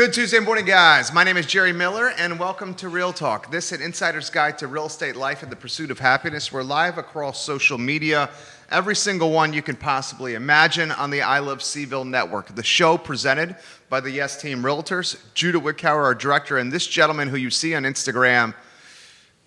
Good Tuesday morning, guys. My name is Jerry Miller, and welcome to Real Talk. This is an insider's guide to real estate life and the pursuit of happiness. We're live across social media, every single one you can possibly imagine on the I Love CVille Network. The show presented by the Yes Team Realtors, Judah Wickower, our director, and this gentleman who you see on Instagram,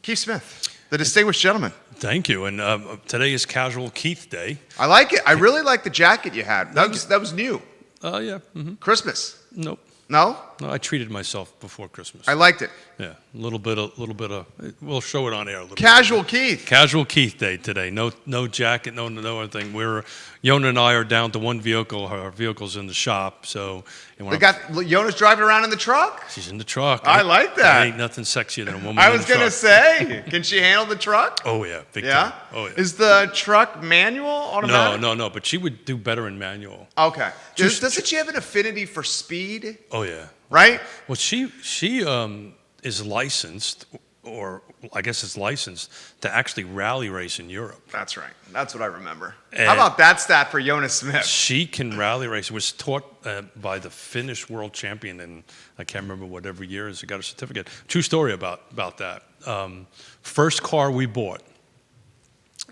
Keith Smith, the distinguished gentleman. Thank you. And today is Casual Keith Day. I like it. I really like the jacket you had. That was new. Yeah. Mm-hmm. Christmas. Nope. No? No, I treated myself before Christmas. I liked it. Yeah, a little bit of. We'll show it on air. A little Casual bit. Keith. Casual Keith Day today. No jacket. No anything. Yonna and I are down to one vehicle. Our vehicle's in the shop. So Yonna's driving around in the truck. She's in the truck. I like that. Ain't nothing sexier than a woman. I was gonna say, can she handle the truck? Oh yeah, big yeah. time. Oh yeah. Is the truck manual, automatic? No. But she would do better in manual. Okay. Doesn't she have an affinity for speed? Oh yeah. Right. Well, she is licensed, or I guess it's licensed to actually rally race in Europe. That's right. That's what I remember. How about that stat for Yonna Smith? She can rally race. It was taught by the Finnish world champion, and I can't remember what every year is. She got a certificate. True story about that. First car we bought,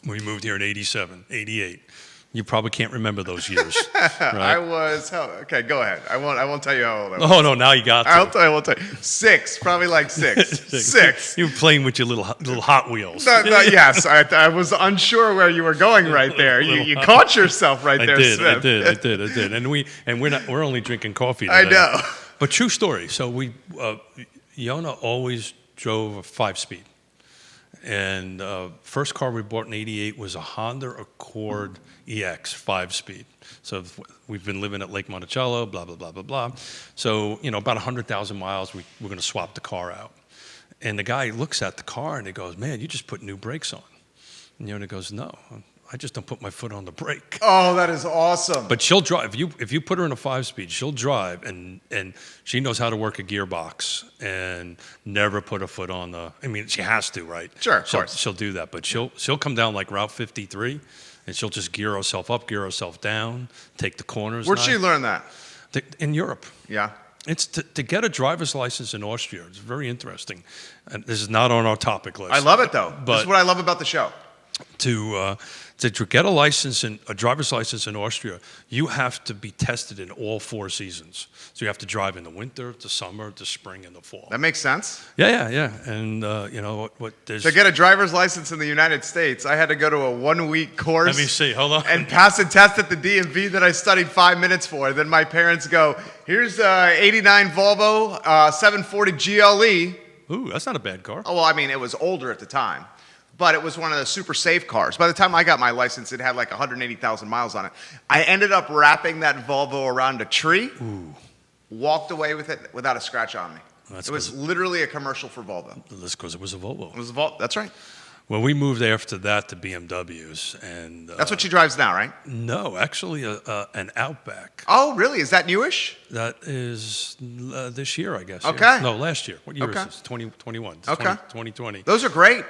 we moved here in 87, 88. You probably can't remember those years. Right? Okay, go ahead. I won't tell you how old I was. Oh, no, now you got to. I won't tell you. 6, probably like 6. 6. You were playing with your little Hot Wheels. Yes, I was unsure where you were going right there. You caught yourself right there, Smith. I did. And we're only drinking coffee today. I know. But true story. So Yonna always drove a 5-speed. And first car we bought in 88 was a Honda Accord EX 5-speed. So we've been living at Lake Monticello, blah, blah, blah, blah, blah. So, about 100,000 miles, we're going to swap the car out. And the guy looks at the car and he goes, "Man, you just put new brakes on." And Yonna goes, "No, I just don't put my foot on the brake." Oh, that is awesome. But she'll drive. If you put her in a 5-speed, she'll drive, and she knows how to work a gearbox and never put a foot on the. I mean, she has to, right? Sure, of course. She'll do that, but she'll come down like Route 53, and she'll just gear herself up, gear herself down, take the corners. Where'd she learn that? In Europe. Yeah. It's to get a driver's license in Austria. It's very interesting, and this is not on our topic list. I love it though. But this is what I love about the show. To get a driver's license in Austria, you have to be tested in all 4 seasons. So you have to drive in the winter, the summer, the spring, and the fall. That makes sense. Yeah. And there's to get a driver's license in the United States, I had to go to a 1-week course. Let me see. Hold on. And pass a test at the DMV that I studied 5 minutes for. Then my parents go, "Here's a '89 Volvo 740 GLE." Ooh, that's not a bad car. Oh well, I mean it was older at the time. But it was one of the super safe cars. By the time I got my license, it had like 180,000 miles on it. I ended up wrapping that Volvo around a tree, walked away with it without a scratch on me. It was literally a commercial for Volvo. That's because it was a Volvo. It was a Volvo, that's right. Well, we moved after that to BMWs. And that's what she drives now, right? No, actually an Outback. Oh, really? Is that newish? That is this year, I guess. Okay. No, last year. What year is this? 2021. Okay. 2020. Those are great.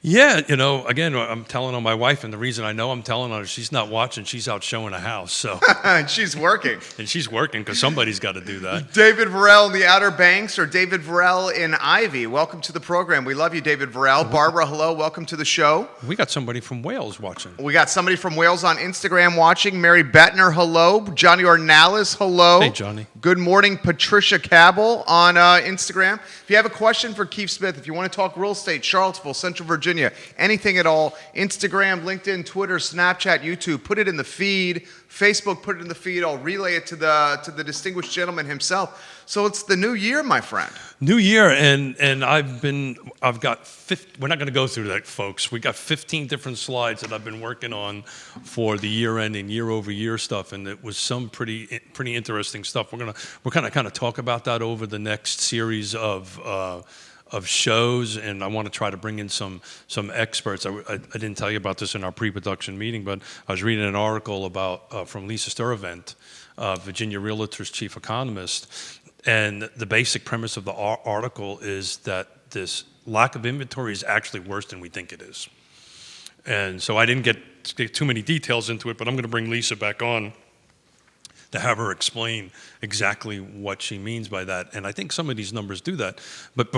Yeah, again, I'm telling on my wife, and the reason I know I'm telling on her, she's not watching. She's out showing a house, so. And she's working. And she's working because somebody's got to do that. David Varell in the Outer Banks, or David Varell in Ivy. Welcome to the program. We love you, David Varell. Barbara, hello. Welcome to the show. We got somebody from Wales watching. We got somebody from Wales on Instagram watching. MarieBette, hello. Johnny Ornalis, hello. Hey, Johnny. Good morning, Patricia Cabell on Instagram. If you have a question for Keith Smith, if you want to talk real estate, Charlottesville, Central Virginia, anything at all, Instagram, LinkedIn, Twitter, Snapchat, YouTube, put it in the feed. Facebook, put it in the feed. I'll relay it to the distinguished gentleman himself. So it's the new year, my friend. New year, and I've got 50, we're not going to go through that, folks. We got 15 different slides that I've been working on for the year end and year over year stuff, and it was some pretty interesting stuff. We're kind of talk about that over the next series of shows, and I want to try to bring in some experts. I didn't tell you about this in our pre-production meeting, but I was reading an article about from Lisa Sturtevant, Virginia Realtors chief economist, and the basic premise of the article is that this lack of inventory is actually worse than we think it is. And so I didn't get too many details into it, but I'm going to bring Lisa back on to have her explain exactly what she means by that. And I think some of these numbers do that. But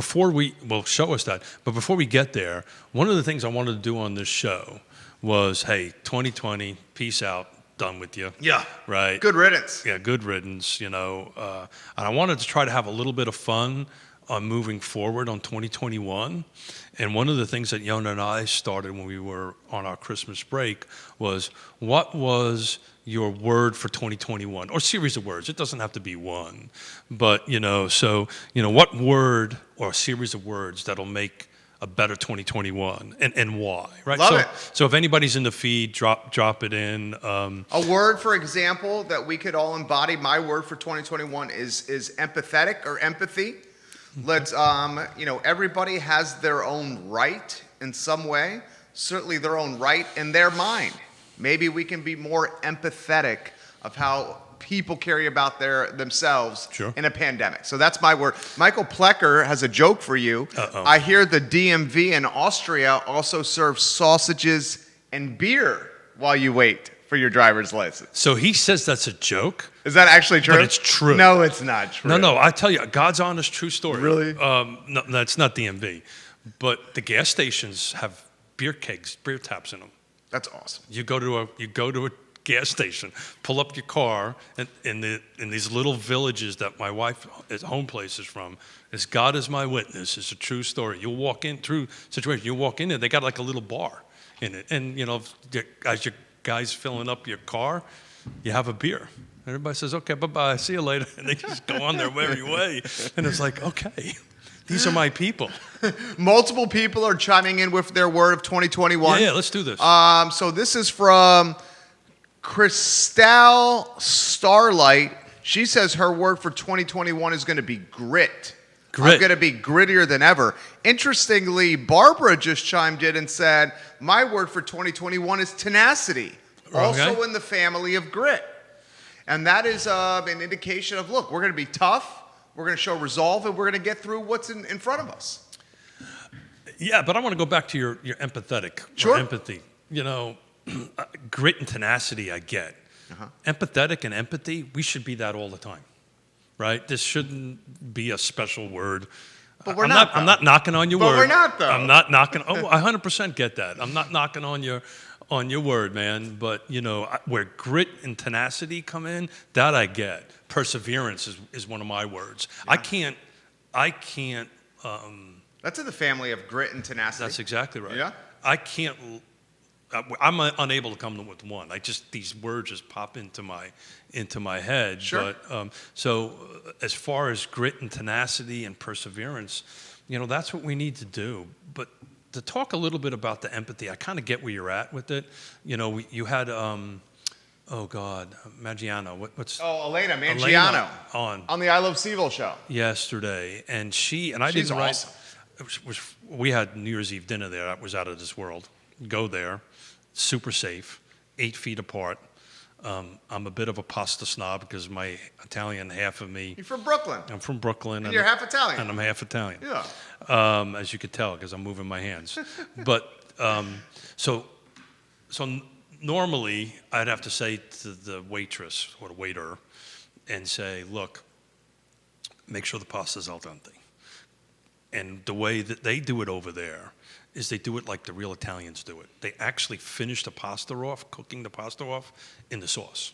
show us that. But before we get there, one of the things I wanted to do on this show was, hey, 2020, peace out, done with you. Yeah. Right? Good riddance. Yeah, good riddance, And I wanted to try to have a little bit of fun on moving forward on 2021. And one of the things that Yonna and I started when we were on our Christmas break was, what was your word for 2021? Or series of words. It doesn't have to be one. But, what word or series of words that'll make a better 2021 and why, right? Love it. So if anybody's in the feed, drop it in. A word, for example, that we could all embody. My word for 2021 is empathetic or empathy. Let's, everybody has their own right in some way, certainly their own right in their mind. Maybe we can be more empathetic of how people carry about themselves in a pandemic. So that's my word. Michael Plecker has a joke for you. Uh-oh. I hear the DMV in Austria also serves sausages and beer while you wait for your driver's license. So he says that's a joke? Is that actually true? But it's true. No, it's not true. No, I tell you, God's honest, true story. Really? No, that's not DMV. But the gas stations have beer kegs, beer taps in them. That's awesome. You go to a gas station, pull up your car, and in these little villages that my wife's home place is from, as God is my witness, it's a true story. You'll walk in through situation. You walk in there, they got like a little bar in it, and as your guys filling up your car, you have a beer. Everybody says, okay, bye-bye, see you later. And they just go on their merry way. And it's like, okay, these are my people. Multiple people are chiming in with their word of 2021. Yeah, let's do this. So this is from Crystal Starlight. She says her word for 2021 is going to be grit. I'm going to be grittier than ever. Interestingly, Barbara just chimed in and said, my word for 2021 is tenacity. Okay. Also in the family of grit. And that is an indication of, look, we're going to be tough, we're going to show resolve, and we're going to get through what's in front of us. Yeah, but I want to go back to your empathetic, Sure. or empathy. Grit and tenacity I get. Empathetic and empathy, we should be that all the time, right? This shouldn't be a special word. But we're not, though. I'm not knocking on your But word. we're not, though. I'm not knocking. Oh, I 100% get that. I'm not knocking on your word, man. But where grit and tenacity come in, that I get. Perseverance is one of my words. Yeah. I can't. That's in the family of grit and tenacity. That's exactly right. Yeah. I can't. I'm unable to come up with one. These words just pop into my head. Sure. But so as far as grit and tenacity and perseverance, that's what we need to do. But to talk a little bit about the empathy, I kind of get where you're at with it. You had Maggiano. Elena Mangiano on the I Love CVille show yesterday, and she's awesome. We had New Year's Eve dinner there. That was out of this world. Go there, super safe, 8 feet apart. I'm a bit of a pasta snob because my Italian half of me. You're from Brooklyn. I'm from Brooklyn. And you're half Italian. And I'm half Italian. Yeah. As you could tell because I'm moving my hands. But so normally I'd have to say to the waitress or the waiter and say, look, make sure the pasta's al dente. And the way that they do it over there is they do it like the real Italians do it. They actually finish the pasta off, cooking the pasta off in the sauce.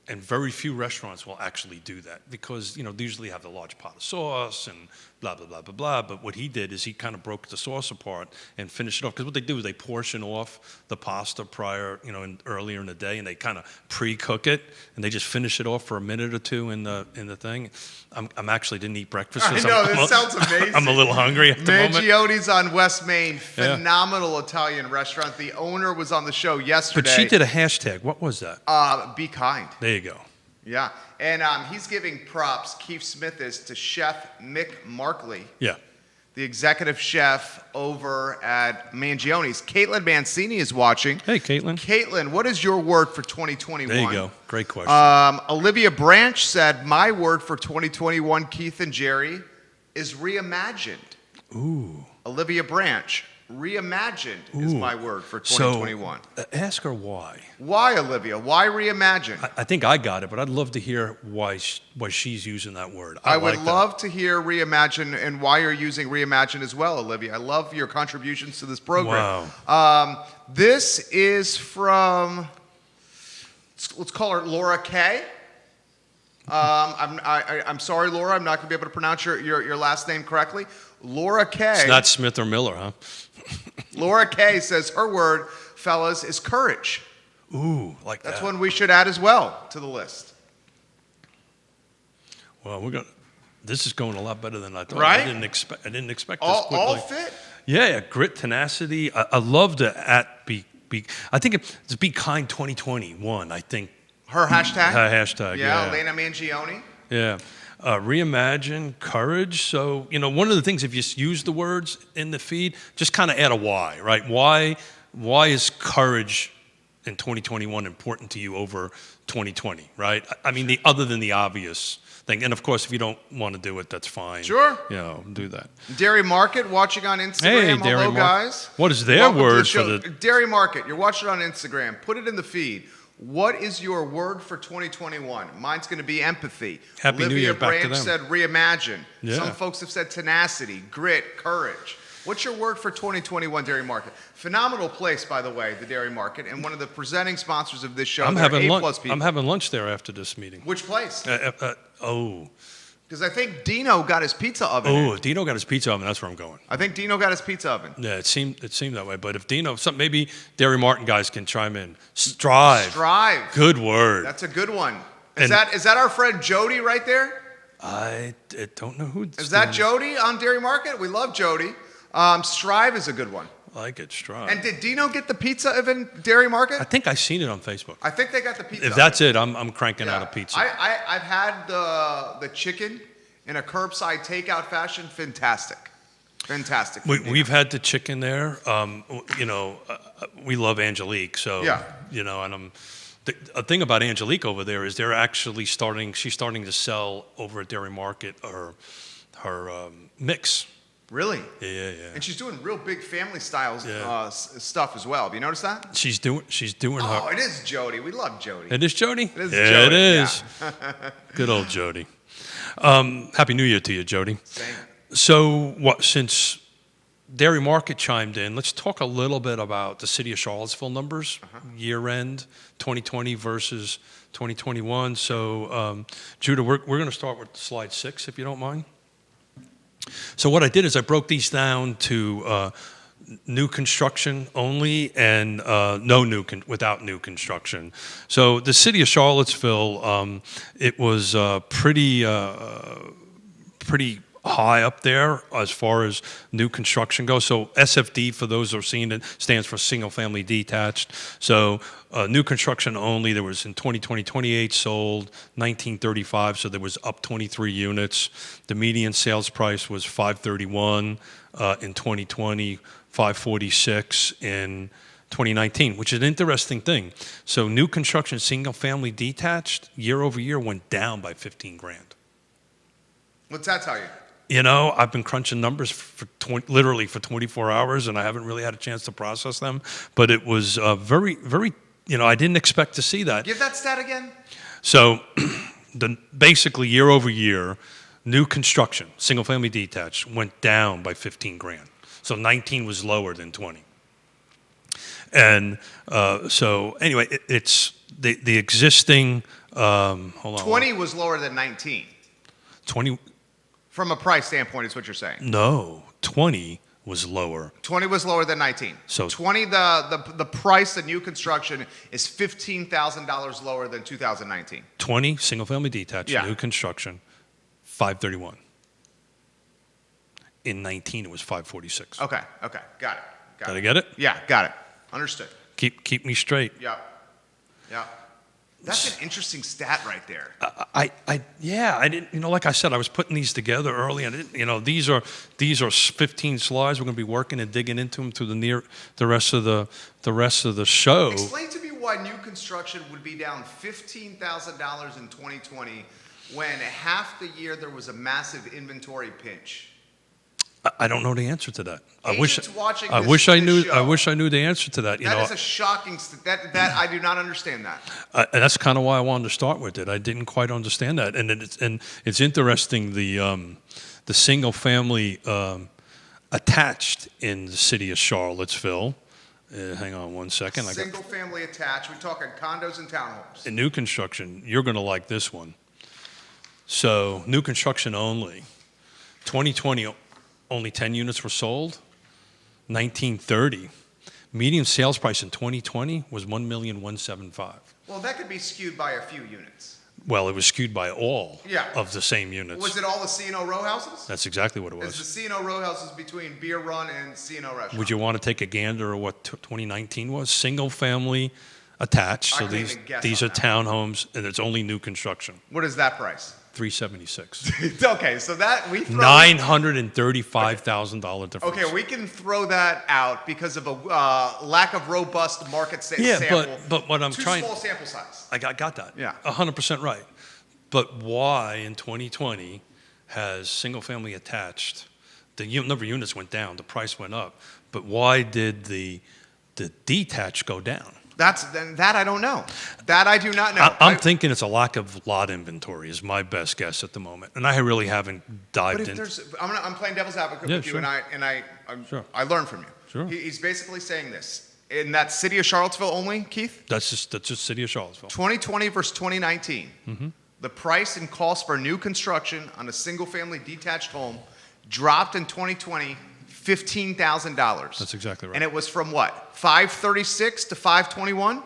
And very few restaurants will actually do that because, they usually have the large pot of sauce and blah, blah, blah, blah, blah. But what he did is he kind of broke the sauce apart and finished it off. Because what they do is they portion off the pasta prior, earlier in the day, and they kind of pre-cook it, and they just finish it off for a minute or two in the thing. I'm actually didn't eat breakfast. I know, this sounds amazing. I'm a little hungry at the moment. Mangioni's on West Main, phenomenal Italian restaurant. The owner was on the show yesterday. But she did a hashtag. What was that? Be kind. There you go. Yeah, and he's giving props, Keith Smith is, to Chef Mick Markley. Yeah. The executive chef over at Mangioni's. Caitlin Mancini is watching. Hey, Caitlin. Caitlin, what is your word for 2021? There you go. Great question. Olivia Branch said, my word for 2021, Keith and Jerry, is reimagined. Ooh. Olivia Branch. Reimagined is Ooh. my word for 2021. So, ask her why. Why, Olivia? Why reimagine? I think I got it, but I'd love to hear why she's using that word. I would like love to hear reimagine and why you're using reimagine as well, Olivia. I love your contributions to this program. Wow. This is from, let's call her Laura K. I'm sorry, Laura. I'm not going to be able to pronounce your last name correctly. Laura K. It's not Smith or Miller, huh? Laura K says her word, fellas, is courage. Ooh, like that. That's one we should add as well to the list. Well, this is going a lot better than I thought. Right? I didn't expect this All quickly. fit? Yeah, grit, tenacity. I love the I think it's Be Kind 2021, I think. Her hashtag? Her hashtag, yeah. Elena Mangione. Yeah. Reimagine, courage. So, one of the things, if you use the words in the feed, just kind of add a why, right? Why is courage in 2021 important to you over 2020, right? I mean, other than the obvious thing. And of course, if you don't want to do it, that's fine. Sure. Do that. Dairy Market watching on Instagram. Hey, Hello, guys. What is their Welcome to word the show. for the... Dairy Market, you're watching on Instagram. Put it in the feed. What is your word for 2021? Mine's going to be empathy. Happy New Olivia Year back to Branch them. said reimagine. Yeah. Some folks have said tenacity, grit, courage. What's your word for 2021, Dairy Market? Phenomenal place, by the way, the Dairy Market, and one of the presenting sponsors of this show. I'm having A-plus people. I'm having lunch there after this meeting. Which place? Oh. Because I think Dino got his pizza oven. Oh, Dino got his pizza oven. That's where I'm going. I think Dino got his pizza oven. Yeah, it seemed that way. But if Dino, maybe Dairy Martin guys can chime in. Strive. Good word. That's a good one. Is that our friend Jody right there? I don't know who. Is that Jody on Dairy Market? We love Jody. Strive is a good one. I like it, Strive. And did Dino get the pizza oven Dairy Market? I think I seen it on Facebook. I think they got the pizza. If that's it, I'm cranking out a pizza. I've had the chicken in a curbside takeout fashion. Fantastic. We've had the chicken there. We love Angelique, so and the thing about Angelique over there is they're actually she's starting to sell over at Dairy Market her mix. Really? Yeah. And she's doing real big family style stuff as well. Have you noticed that? She's doing her. Oh, it is Jody. We love Jody. It is Jody? It is yeah, Jody. It is. Yeah. Good old Jody. Happy New Year to you, Jody. Same. So, since Dairy Market chimed in, let's talk a little bit about the city of Charlottesville numbers, year-end 2020 versus 2021. So, Judah, we're going to start with slide 6, if you don't mind. So what I did is I broke these down to new construction only and without new construction. So the city of Charlottesville, it was pretty high up there as far as new construction goes. So SFD, for those who are seeing it, stands for single family detached. So new construction only, there was in 2020, 28 sold, 1935, so there was up 23 units. The median sales price was $531 in 2020, $546 in 2019, which is an interesting thing. So new construction, single family detached, year over year went down by 15 grand. What's that tell you? I've been crunching numbers literally for 24 hours, and I haven't really had a chance to process them. But it was very, very, I didn't expect to see that. Give that stat again. So basically, year over year, new construction, single-family detached, went down by 15 grand. So 19 was lower than 20. And so anyway, it's the existing, hold on. 20 was lower than 19. 20... From a price standpoint, is what you're saying. No, 20 was lower. 20 was lower than 19. So 20, the price of new construction is $15,000 lower than 2019. 20 single-family detached, new construction, 531. In 19, it was 546. Okay, got it. Did I get it? Yeah, got it. Understood. Keep me straight. Yeah. That's an interesting stat right there. I didn't, like I said, I was putting these together early, and these are 15 slides. We're going to be working and digging into them through the rest of the show. Explain to me why new construction would be down $15,000 in 2020 when half the year there was a massive inventory pinch. I don't know the answer to that. Agents watching I this- wish I this knew. show. I wish I knew the answer to that. That is a shocking. That I do not understand that. And that's kind of why I wanted to start with it. I didn't quite understand that, and it's interesting. The single family attached in the city of Charlottesville. Hang on one second. Single family attached. We're talking condos and townhomes. In new construction, you're going to like this one. So new construction only. 2020, only 10 units were sold. 1930, median sales price in 2020 was $1,175,000. Well, that could be skewed by a few units. Well, it was skewed by all Yeah. of the same units. Was it all the C&O row houses? That's exactly what it Is the was. C&O row houses between Beer Run and C&O restaurant? Would you want to take a gander at what 2019 was? Single family attached. I So couldn't these even guess these on are that. townhomes, and it's only new construction. What is that price? $376. Okay, so that we throw $935,000 difference. Okay, we can throw that out because of a lack of robust market Yeah, sample. but what I'm Too trying. small sample size. I got that. Yeah. 100% right. But why in 2020 has single family attached, the number of units went down, the price went up, but why did the detached go down? That I don't know. That I do not know. I'm thinking it's a lack of lot inventory is my best guess at the moment, and I really haven't But dived if in. there's, I'm playing devil's advocate Yeah, with you, sure. and Sure. I learn from you. Sure. He's basically saying this in that city of Charlottesville only, Keith. That's just city of Charlottesville. 2020 versus 2019. Mm-hmm. The price and cost for new construction on a single-family detached home dropped in 2020 $15,000. That's exactly right. And it was from what? 536 to 521?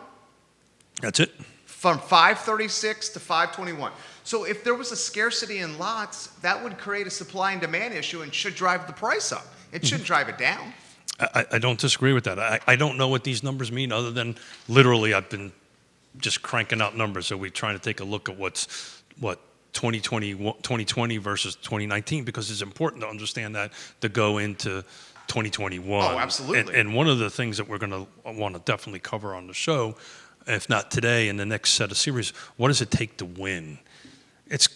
That's it. From 536 to 521. So if there was a scarcity in lots, that would create a supply and demand issue and should drive the price up. It shouldn't drive it down. I don't disagree with that. I don't know what these numbers mean other than literally I've been just cranking out numbers. So we're trying to take a look at what 2020 versus 2019 because it's important to understand that to go into 2021. Oh, absolutely. And one of the things that we're going to want to definitely cover on the show, if not today, in the next set of series, what does it take to win? It's,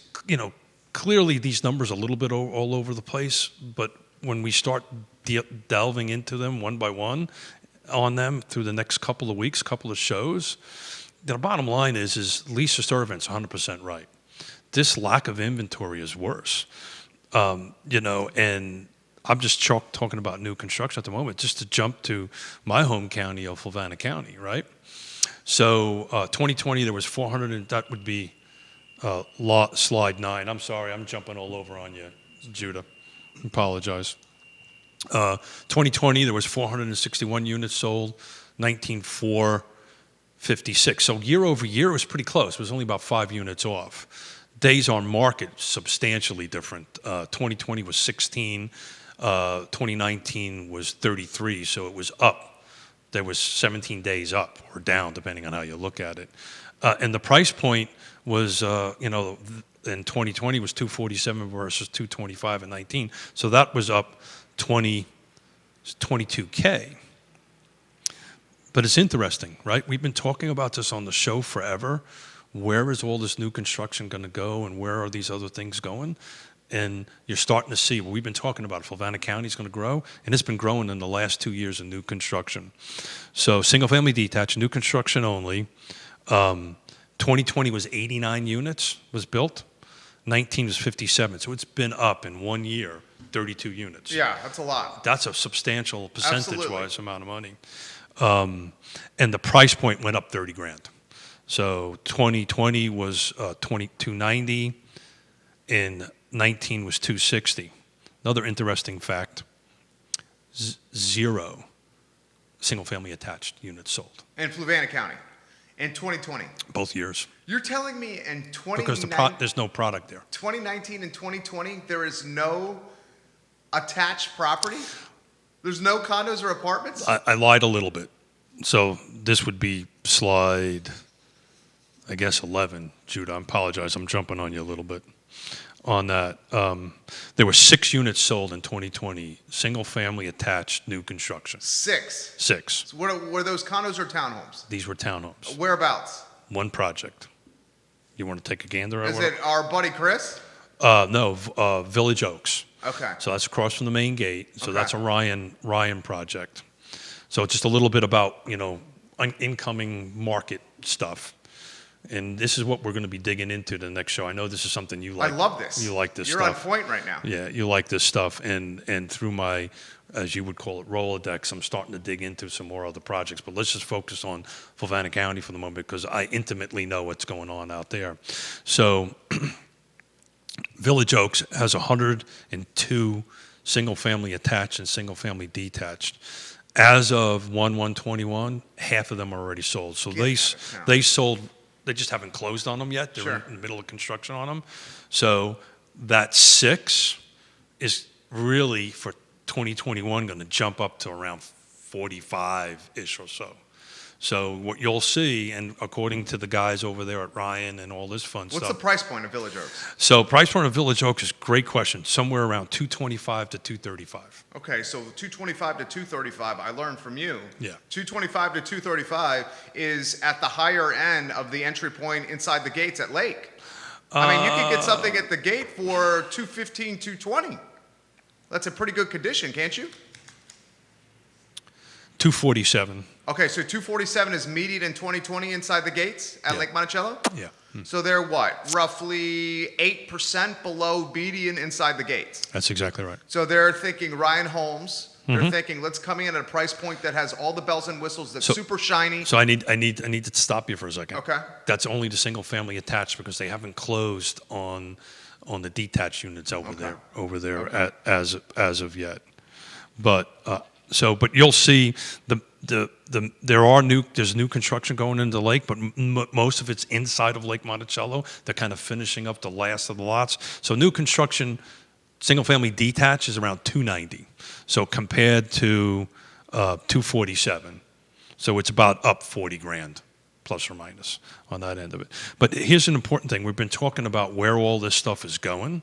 clearly these numbers are a little bit all over the place, but when we start delving into them one by one on them through the next couple of weeks, couple of shows, the bottom line is Lisa Sturtevant's 100% right. This lack of inventory is worse, and I'm just talking about new construction at the moment, just to jump to my home county of Fluvanna County, right? So 2020, there was 400, and that would be slide 9. I'm sorry, I'm jumping all over on you, Judah. Apologize. 2020, there was 461 units sold, 19,456. So year over year, it was pretty close. It was only about 5 units off. Days on market, substantially different. 2020 was 16. 2019 was 33, so it was up. There was 17 days up or down, depending on how you look at it. And the price point was, in 2020 was 247 versus 225 in 19. So that was up 22K. But it's interesting, right? We've been talking about this on the show forever. Where is all this new construction going to go, and where are these other things going? And you're starting to see, we've been talking about Fluvanna County is going to grow, and it's been growing in the last 2 years in new construction. So single-family detached, new construction only. 2020 was 89 units was built. 19 was 57. So it's been up in 1 year, 32 units. Yeah, that's a lot. That's a substantial percentage-wise Absolutely. amount of money. And the price point went up 30 grand. So 2020 was 2290, and 19 was 260. Another interesting fact: 0 single-family attached units sold. In Fluvanna County, in 2020. Both years. You're telling me in Because there's no product there. 2019 and 2020, there is no attached property? There's no condos or apartments? I lied a little bit. So this would be slide, I guess, 11. Judah, I apologize. I'm jumping on you a little bit on that. There were 6 units sold in 2020, single-family attached new construction. 6. 6. So were those condos or townhomes? These were townhomes. Whereabouts? One project. You want to take a gander at Is one? it our buddy Chris? No, Village Oaks. Okay. So that's across from the main gate. So Okay. that's a Ryan project. So just a little bit about, incoming market stuff. And this is what we're going to be digging into the next show. I know this is something you like. I love this. You like this You're stuff. on point right now. Yeah, you like this stuff. And through my, as you would call it, Rolodex, I'm starting to dig into some more other projects. But let's just focus on Fluvanna County for the moment because I intimately know what's going on out there. So Village Oaks has 102 single-family attached and single-family detached. As of 1/1/21, half of them are already sold. So they sold. They just haven't closed on them yet. They're in the middle of construction on them. So that 6 is really for 2021 going to jump up to around 45-ish or so. So what you'll see, and according to the guys over there at Ryan and all this fun stuff. What's the price point of Village Oaks? So price point of Village Oaks is a great question. Somewhere around 225 to 235. Okay, so 225 to 235, I learned from you. Yeah. 225 to 235 is at the higher end of the entry point inside the gates at Lake. I mean, you could get something at the gate for 215, 220. That's a pretty good condition, can't you? 247. Okay, so 247 is median in 2020 inside the gates at Lake Monticello? Yeah. So they're what? Roughly 8% below median inside the gates. That's exactly right. So they're thinking Ryan Holmes. They're thinking, let's come in at a price point that has all the bells and whistles, that's super shiny. So I need to stop you for a second. Okay. That's only the single family attached because they haven't closed on the detached units over there as of yet. But but you'll see there's new construction going into the lake, but most of it's inside of Lake Monticello. They're kind of finishing up the last of the lots. So new construction, single family detached is around 290. So compared to 247, so it's about up 40 grand, plus or minus, on that end of it. But here's an important thing: we've been talking about where all this stuff is going,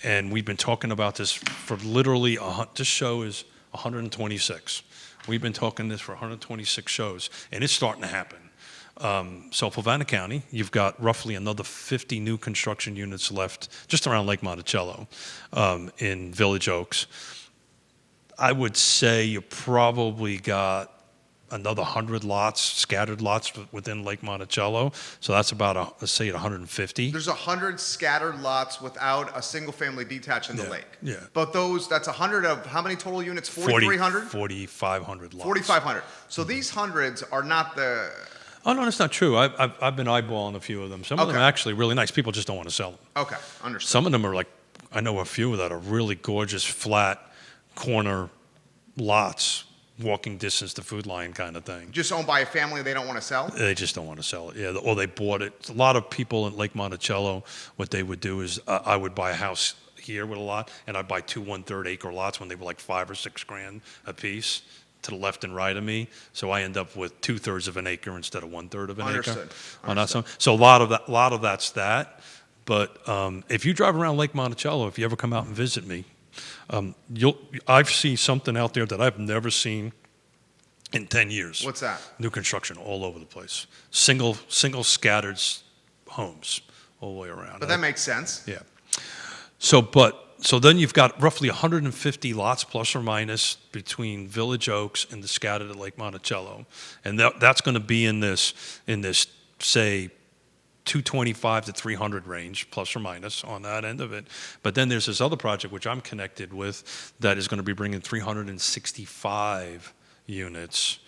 and we've been talking about this for literally this show is 126. We've been talking this for 126 shows, and it's starting to happen. So Fluvanna County, you've got roughly another 50 new construction units left just around Lake Monticello in Village Oaks. I would say you probably got another 100 lots, scattered lots within Lake Monticello. So that's about, let's say, 150. There's 100 scattered lots without a single family detached in the lake. Yeah. But that's 100 of how many total units? 4,300? 4,500 lots. 4,500. So these hundreds are not the... Oh, no, that's not true. I've been eyeballing a few of them. Some of them are actually really nice. People just don't want to sell them. Okay, understood. Some of them are I know a few that are really gorgeous, flat, corner lots, walking distance to Food Line kind of thing. Just owned by a family they don't want to sell? They just don't want to sell it, yeah. Or they bought it. A lot of people in Lake Monticello, what they would do is I would buy a house here with a lot, and I'd buy 2 1/3 acre lots when they were like $5 or $6 grand a piece to the left and right of me. So I end up with 2/3 of an acre instead of 1/3 of an acre. On that side. So a lot of that's that. But if you drive around Lake Monticello, if you ever come out and visit me, I've seen something out there that I've never seen in 10 years. What's that? New construction all over the place. Single scattered homes all the way around. But that makes sense. Yeah. So then you've got roughly 150 lots plus or minus between Village Oaks and the scattered at Lake Monticello. And that's going to be in this say 225 to 300 range, plus or minus, on that end of it. But then there's this other project which I'm connected with that is going to be bringing 365 units.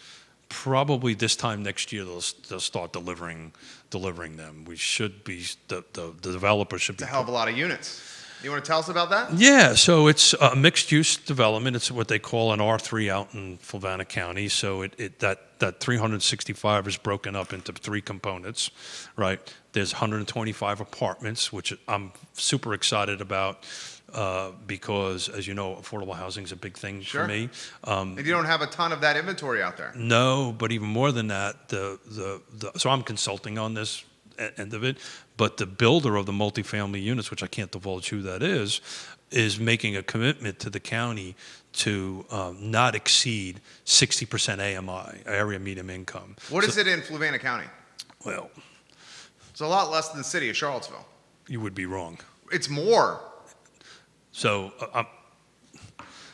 Probably this time next year they'll start delivering them. We should be the developer should be. It's a hell of a lot of units. You want to tell us about that? Yeah, so it's a mixed-use development. It's what they call an R3 out in Fluvanna County. So that 365 is broken up into 3 components, right? There's 125 apartments, which I'm super excited about because, as you know, affordable housing is a big thing for me. And you don't have a ton of that inventory out there. No, but even more than that, so I'm consulting on this end of it, but the builder of the multifamily units, which I can't divulge who that is making a commitment to the county to not exceed 60% AMI, area medium income. What is it in Fluvanna County? Well, it's a lot less than the city of Charlottesville. you would be wrong. It's more. So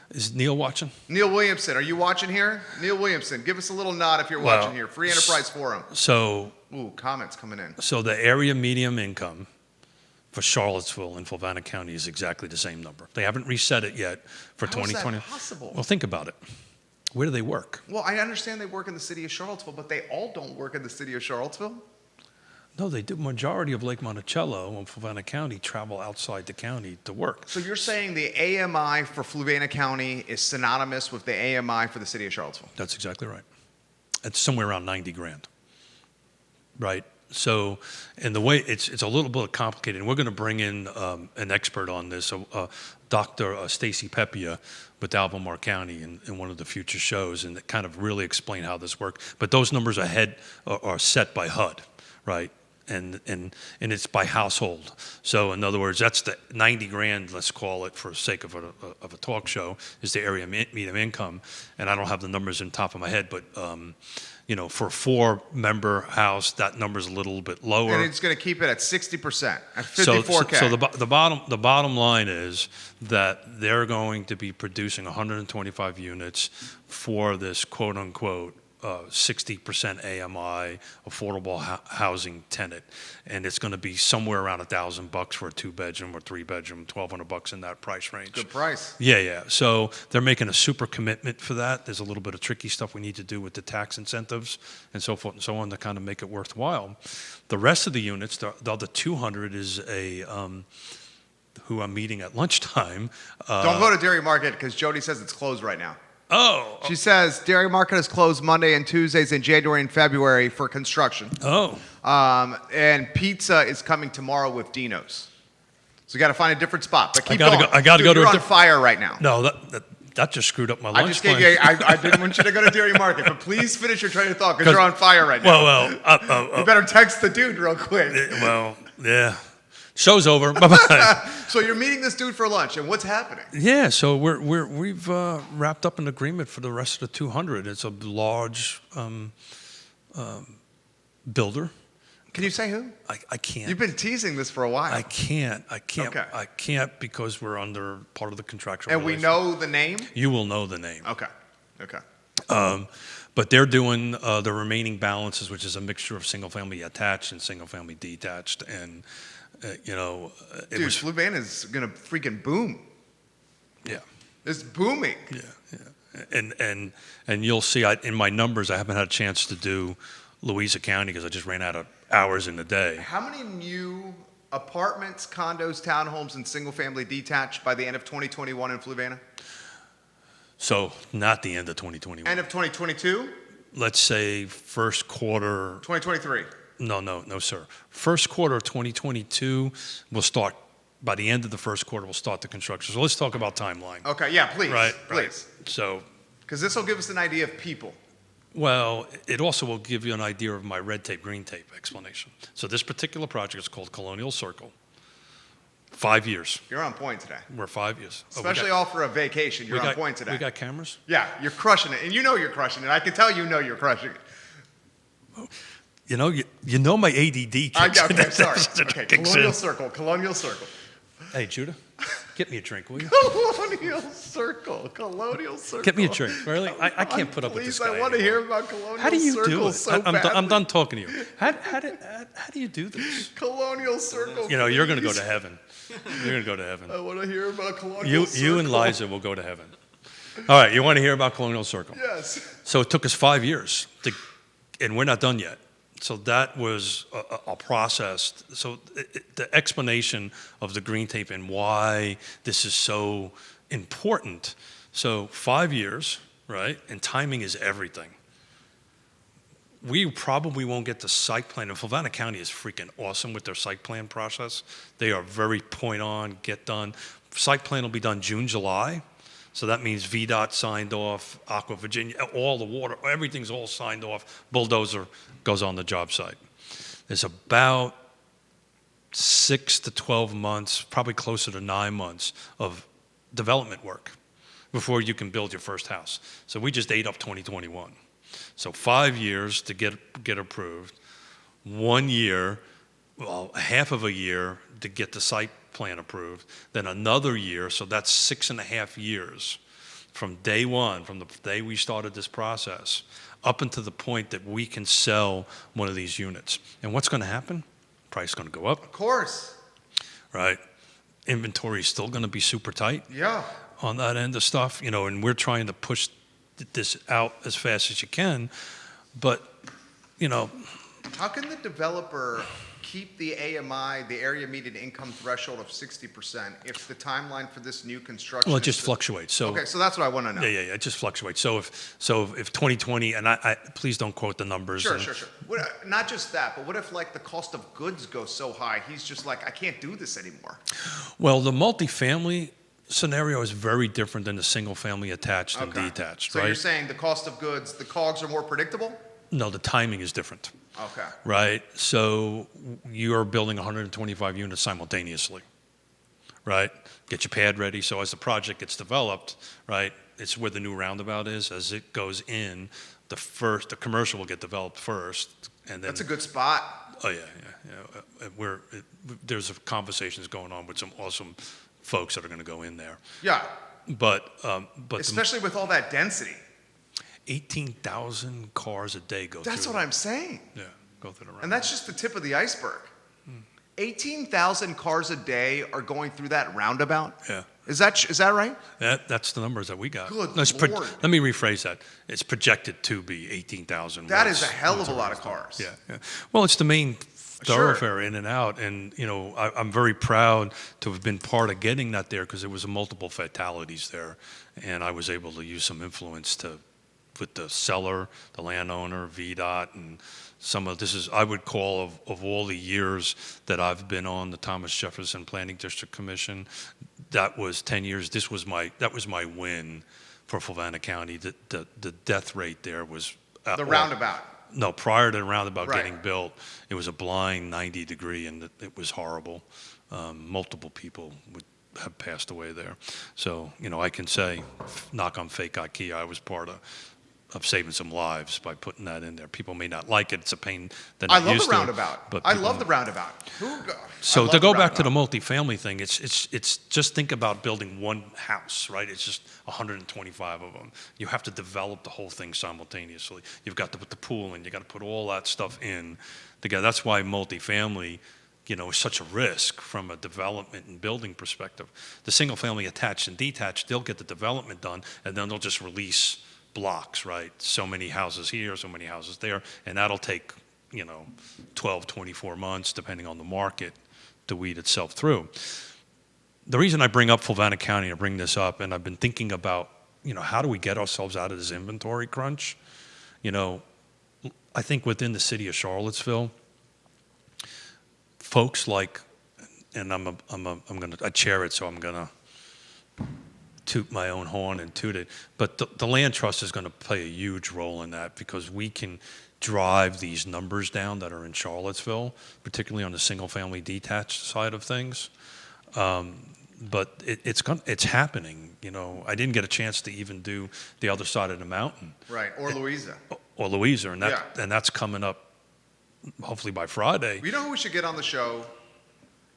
is Neil watching? Neil Williamson, are you watching here? Neil Williamson, give us a little nod if you're watching here. Free Enterprise Forum. So, comments coming in. So the area median income for Charlottesville and Fluvanna County is exactly the same number. They haven't reset it yet for 2020. How is that possible? Well, think about it. Where do they work? Well, I understand they work in the city of Charlottesville, but they all don't work in the city of Charlottesville. No, they do. Majority of Lake Monticello and Fluvanna County travel outside the county to work. So you're saying the AMI for Fluvanna County is synonymous with the AMI for the city of Charlottesville? That's exactly right. It's somewhere around 90 grand, right? So, and the way it's a little bit complicated, and we're going to bring in an expert on this, Dr. Stacy Pepia with Albemarle County in one of the future shows, and kind of really explain how this works. But those numbers are set by HUD, right? And it's by household. So in other words, that's the 90 grand, let's call it, for the sake of a talk show, is the area median income. And I don't have the numbers on top of my head, but for a 4-member house, that number's a little bit lower. And it's going to keep it at 60%, at 54K. So the bottom line is that they're going to be producing 125 units for this quote unquote 60% AMI affordable housing tenant, and it's going to be somewhere around $1,000 for a 2-bedroom or 3-bedroom, $1,200 in that price range. Good price. Yeah. So they're making a super commitment for that. There's a little bit of tricky stuff we need to do with the tax incentives and so forth and so on to kind of make it worthwhile. The rest of the units, the other 200 is who I'm meeting at lunchtime. Don't go to Dairy Market because Jody says it's closed right now. Oh. She says Dairy Market is closed Monday and Tuesdays in January and February for construction. Oh. And pizza is coming tomorrow with Dino's. So you got to find a different spot. But keep going. I got to go to you're on fire right now. No, that just screwed up my lunch I just gave you. I didn't want you to go to Dairy Market, but please finish your train of thought because you're on fire right now. You better text the dude real quick. Well, yeah. Show's over. Bye-bye. So you're meeting this dude for lunch, and what's happening? Yeah, so we've wrapped up an agreement for the rest of the 200. It's a large builder. Can you say who? I can't. You've been teasing this for a while. I can't. Okay. I can't because we're under part of the contractual And we know the name? You will know the name. Okay. But they're doing the remaining balances, which is a mixture of single-family attached and single-family detached, and Dude, Fluvanna is gonna freaking boom. Yeah, it's booming. Yeah, and you'll see. In my numbers, I haven't had a chance to do Louisa County because I just ran out of hours in the day. How many new apartments, condos, townhomes, and single-family detached by the end of 2021 in Fluvanna? So not the end of 2021. End of 2022? Let's say first quarter. 2023. No, sir. First quarter of 2022, we'll start. By the end of the first quarter, we'll start the construction. So let's talk about timeline. Okay, yeah, please. Right. So, because this will give us an idea of people. Well, it also will give you an idea of my red tape, green tape explanation. So this particular project is called Colonial Circle. 5 years. You're on point today. We're 5 years. Especially all for a vacation. You're on point today. We got cameras? Yeah, you're crushing it. And you know you're crushing it. I can tell you know you're crushing it. You know my ADD kicks. Okay, sorry. Okay, Colonial Circle. Hey, Judah, get me a drink, will you? Colonial Circle. Get me a drink. Really? I can't put up with this guy I want to hear about Colonial Circle. How do you do it? So I'm done talking to you. How do you do this? Colonial Circle. You're going to go to heaven. You're going to go to heaven. I want to hear about Colonial Circle. You and Liza will go to heaven. All right, you want to hear about Colonial Circle? Yes. So it took us 5 years, and we're not done yet. So that was a process. So the explanation of the green tape and why this is so important. So 5 years, right? And timing is everything. We probably won't get the site plan. And Fluvanna County is freaking awesome with their site plan process. They are very point on, get done. Site plan will be done June, July. So that means VDOT signed off, Aqua Virginia, all the water, everything's all signed off. Bulldozer goes on the job site. There's about 6 to 12 months, probably closer to 9 months of development work before you can build your first house. So we just ate up 2021. So 5 years to get approved, 1 year, well, half of a year to get the site plan approved, then another year, so that's 6.5 years from day one, from the day we started this process, up until the point that we can sell one of these units. And what's going to happen? Price is going to go up. Of course. Right? Inventory is still going to be super tight. Yeah. On that end of stuff, and we're trying to push this out as fast as you can. But, How can the developer keep the AMI, the area median income threshold of 60% if the timeline for this new construction well, it just fluctuates. So okay, so that's what I want to know. Yeah, it just fluctuates. So if 2020, and I please don't quote the numbers. Sure. Not just that, but what if like the cost of goods goes so high, he's just like, I can't do this anymore. Well, the multifamily scenario is very different than the single family attached and detached, so right? You're saying the cost of goods, the COGS are more predictable? No, the timing is different. Okay. Right? So you're building 125 units simultaneously, right? Get your pad ready. So as the project gets developed, right, it's where the new roundabout is. As it goes in, the commercial will get developed first. And then, that's a good spot. Oh, yeah. There's conversations going on with some awesome folks that are going to go in there. Yeah. But especially with all that density. 18,000 cars a day go through. That's what I'm saying. Yeah, go through the roundabout. And that's just the tip of the iceberg. 18,000 cars a day are going through that roundabout? Yeah. Is that right? That's the numbers that we got. Good No, Lord. let me rephrase that. It's projected to be 18,000. That is a hell of a lot of cars. Yeah. Well, it's the main thoroughfare in and out, and I'm very proud to have been part of getting that there because there was multiple fatalities there, and I was able to use some influence with the seller, the landowner, VDOT, and some of this is, I would call, of all the years that I've been on the Thomas Jefferson Planning District Commission, that was 10 years. That was my win for Fluvanna County. The death rate there was the roundabout. No, prior to the roundabout getting built, it was a blind 90 degree, and it was horrible. Multiple people would have passed away there. So, I can say, knock on fake IKEA, I was part of saving some lives by putting that in there. People may not like it. It's a pain that I love the roundabout. I love the roundabout. So to go back to the multifamily thing, it's just think about building one house, right? It's just 125 of them. You have to develop the whole thing simultaneously. You've got to put the pool in. You got to put all that stuff in together. That's why multifamily, is such a risk from a development and building perspective. The single family attached and detached, they'll get the development done, and then they'll just release blocks, right? So many houses here, so many houses there, and that'll take, 12, 24 months, depending on the market, to weed itself through. The reason I bring up Fluvanna County, I bring this up, and I've been thinking about, how do we get ourselves out of this inventory crunch? I think within the city of Charlottesville, folks like, and I chair it, so I'm gonna toot my own horn and toot it, but the land trust is going to play a huge role in that because we can drive these numbers down that are in Charlottesville, particularly on the single-family detached side of things. But it's happening. I didn't get a chance to even do the other side of the mountain. Right, or Louisa. And that's coming up hopefully by Friday. You know who we should get on the show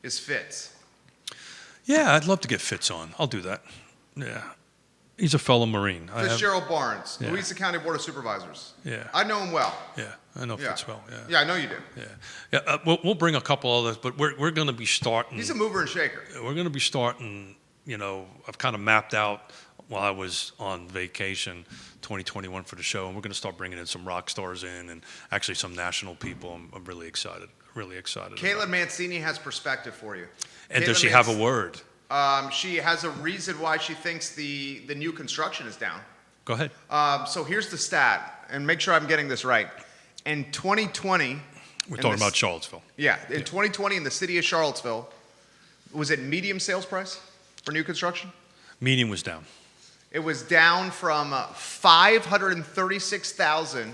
is Fitz. Yeah, I'd love to get Fitz on. I'll do that. Yeah. He's a fellow Marine. Fitzgerald Barnes, Louisa County Board of Supervisors. Yeah. I know him well. Yeah, I know Fitz well. Yeah. Yeah, I know you do. Yeah. We'll bring a couple others, but we're going to be starting. He's a mover and shaker. We're going to be starting, I've kind of mapped out while I was on vacation 2021 for the show, and we're going to start bringing in some rock stars in and actually some national people. I'm really excited. Caitlin Mancini has perspective for you. And does she have a word? She has a reason why she thinks the new construction is down. Go ahead. So here's the stat, and make sure I'm getting this right. In 2020... We're talking about Charlottesville. Yeah. In 2020, in the city of Charlottesville, was it medium sales price for new construction? Medium was down. It was down from 536,000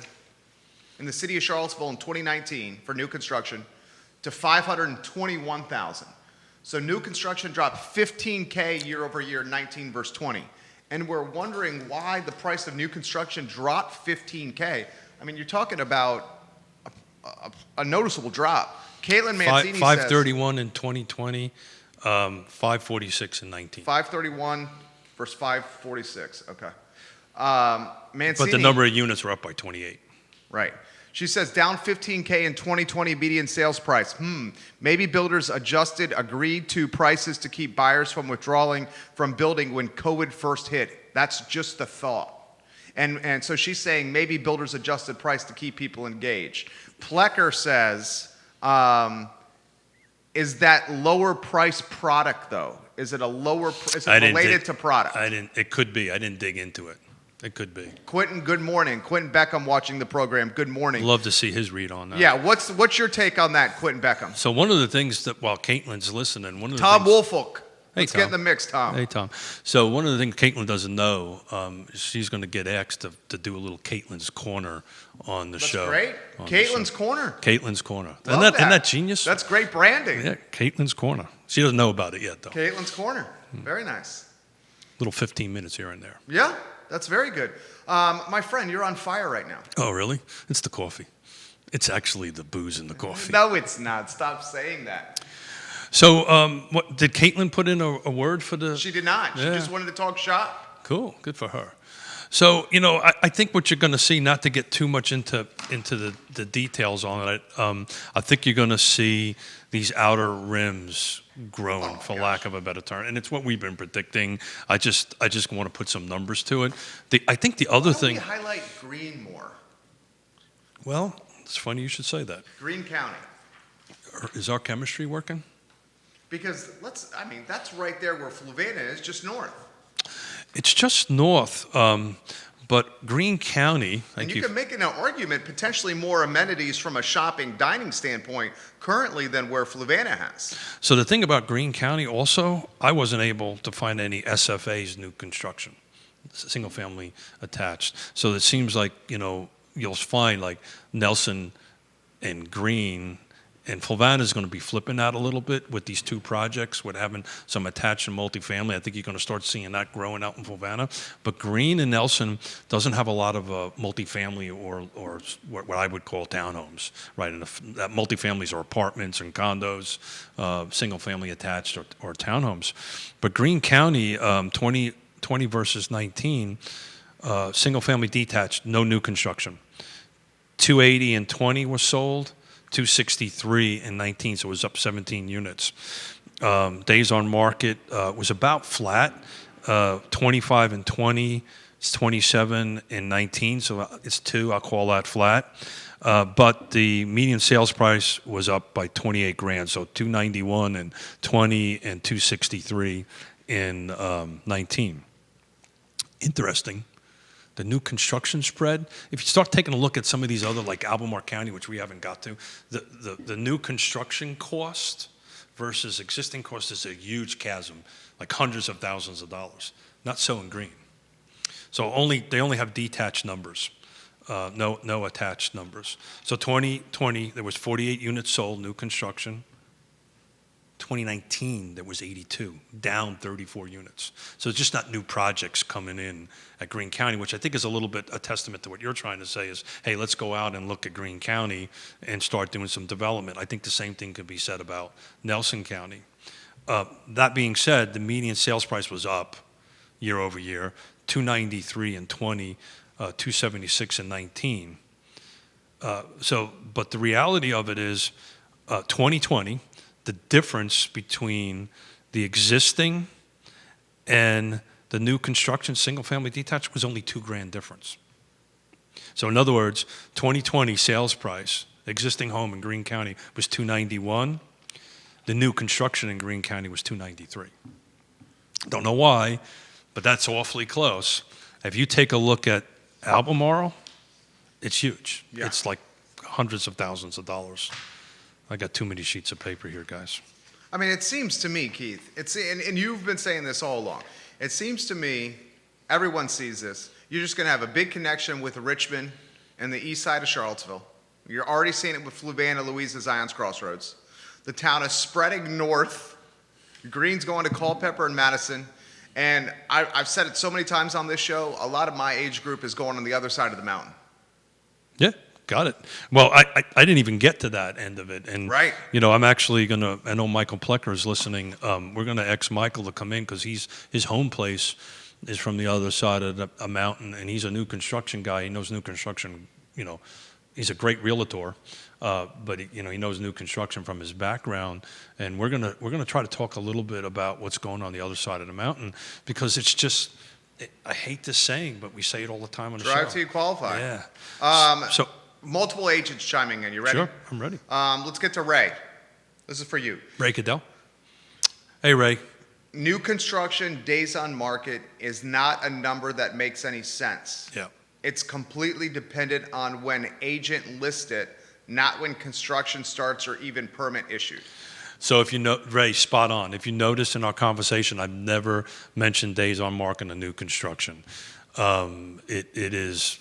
in the city of Charlottesville in 2019 for new construction to 521,000. So new construction dropped 15K year over year, 19 versus 20. And we're wondering why the price of new construction dropped 15K. I mean, you're talking about a noticeable drop. Caitlin Mancini 531 in 2020. 546 and 19. 531 versus 546. Okay. Mancini. But the number of units were up by 28. Right. She says down 15K in 2020 median sales price. Maybe builders agreed to prices to keep buyers from withdrawing from building when COVID first hit. That's just a thought. And so she's saying maybe builders adjusted price to keep people engaged. Plecker says, is that lower price product though? Is it related to product? It could be. I didn't dig into it. It could be. Quentin, good morning. Quentin Beckham watching the program. Good morning. Love to see his read on that. Yeah, what's your take on that, Quentin Beckham? So one of the things that, while Caitlin's listening, Tom Woolfolk. Hey, Let's Tom. get in the mix, Tom. Hey, Tom. So one of the things Caitlin doesn't know, she's going to get asked to do a little Caitlin's Corner on the show. That's great. Caitlin's Corner. Caitlin's Corner. Love Isn't that genius? That's great branding. Yeah, Caitlin's Corner. She doesn't know about it yet, though. Caitlin's Corner. Very nice. Little 15 minutes here and there. Yeah, that's very good. My friend, you're on fire right now. Oh, really? It's the coffee. It's actually the booze in the coffee. No, it's not. Stop saying that. So, what did Caitlin put in a word for the? She did not. She just wanted to talk shop. Cool, good for her. So, I think what you're going to see, not to get too much into the details on it, I think you're going to see these outer rims growing, for lack of a better term, and it's what we've been predicting. I just want to put some numbers to it. I think the other thing. Why don't we highlight Greene more? Well, it's funny you should say that. Greene County. Is our chemistry working? Because that's right there where Fluvanna is, just north. It's just north, but Greene County. And you can make an argument, potentially more amenities from a shopping, dining standpoint currently than where Fluvanna has. So the thing about Greene County also, I wasn't able to find any SFA's new construction, single family attached. So it seems like, you'll find like Nelson and Greene. And Fluvanna is going to be flipping that a little bit with these two projects, with having some attached and multifamily. I think you're going to start seeing that growing out in Fluvanna. But Greene and Nelson doesn't have a lot of multifamily or what I would call townhomes, right? And that multifamilies are apartments and condos, single family attached or townhomes. But Greene County, 2020 versus 19, single family detached, no new construction. 280 and 20 was sold. 263 and 19, so it was up 17 units. Days on market was about flat. 25 and 20, it's 27 and 19, so it's 2. I'll call that flat. But the median sales price was up by 28 grand, so 291 and 20 and 263 in 19. Interesting. The new construction spread, if you start taking a look at some of these other, like Albemarle County, which we haven't got to, the new construction cost versus existing cost is a huge chasm, like hundreds of thousands of dollars. Not so in Greene. So they only have detached numbers, no attached numbers. So 2020, there was 48 units sold, new construction. 2019, there was 82, down 34 units. So it's just not new projects coming in at Greene County, which I think is a little bit a testament to what you're trying to say is, hey, let's go out and look at Greene County and start doing some development. I think the same thing could be said about Nelson County. That being said, the median sales price was up year over year, 293 and 20, 276 and 19. But the reality of it is 2020, the difference between the existing and the new construction single-family detached was only $2,000 difference. So in other words, 2020 sales price, existing home in Greene County was $291. The new construction in Greene County was $293. Don't know why, but that's awfully close. If you take a look at Albemarle, it's huge. Yeah. It's like hundreds of thousands of dollars. I got too many sheets of paper here, guys. I mean, it seems to me, Keith, and you've been saying this all along, it seems to me, everyone sees this, you're just going to have a big connection with Richmond and the east side of Charlottesville. You're already seeing it with Fluvanna, Louisa, Zion's Crossroads. The town is spreading north. Greene's going to Culpeper and Madison. And I've said it so many times on this show, a lot of my age group is going on the other side of the mountain. Yeah, got it. Well, I didn't even get to that end of it. And, Right. I'm actually going to, I know Michael Plecker is listening. We're going to ask Michael to come in because his home place is from the other side of a mountain, and he's a new construction guy. He knows new construction, he's a great realtor, but he knows new construction from his background. And we're gonna try to talk a little bit about what's going on the other side of the mountain, because it's just, I hate this saying, but we say it all the time on the show. Drive till you qualify. Yeah. So Multiple agents chiming in. You ready? sure, I'm ready. Let's get to Ray. This is for you. Ray Cadell. Hey, Ray. New construction days on market is not a number that makes any sense. Yeah. It's completely dependent on when agent lists it, not when construction starts or even permit issued. So if you know, Ray, spot on. If you notice in our conversation, I've never mentioned days on market in a new construction. It is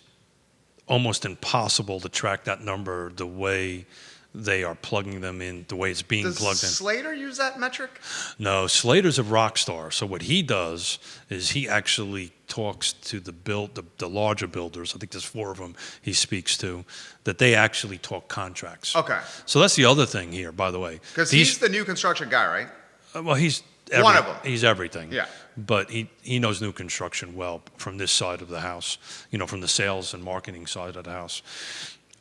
almost impossible to track that number the way they are plugging them in, the way it's being Does plugged in. Slater use that metric? No, Slater's a rock star. So what he does is he actually talks to the larger builders. I think there's 4 of them he speaks to, that they actually talk contracts. Okay. So that's the other thing here, by the way. Because he's the new construction guy, right? Well, he's one of them. He's everything. Yeah. But he knows new construction well from this side of the house, from the sales and marketing side of the house.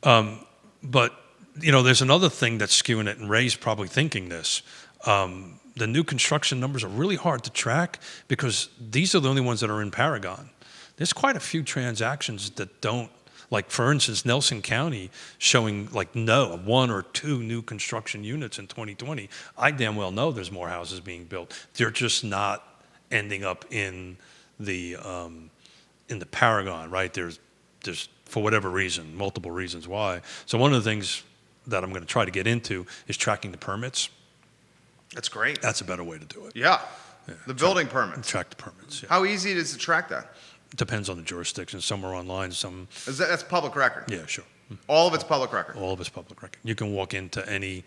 But there's another thing that's skewing it, and Ray's probably thinking this. The new construction numbers are really hard to track because these are the only ones that are in Paragon. There's quite a few transactions that don't, like for instance, Nelson County showing like 1 or 2 new construction units in 2020. I damn well know there's more houses being built. They're just not ending up in the Paragon, right? There's for whatever reason, multiple reasons why. So one of the things that I'm going to try to get into is tracking the permits. That's great. That's a better way to do it. Yeah. The building permits. Track the permits. Yeah. How easy is it to track that? Depends on the jurisdiction. Some are online, some. That's public record? Yeah, sure. All of it's public record? All of it's public record. You can walk into any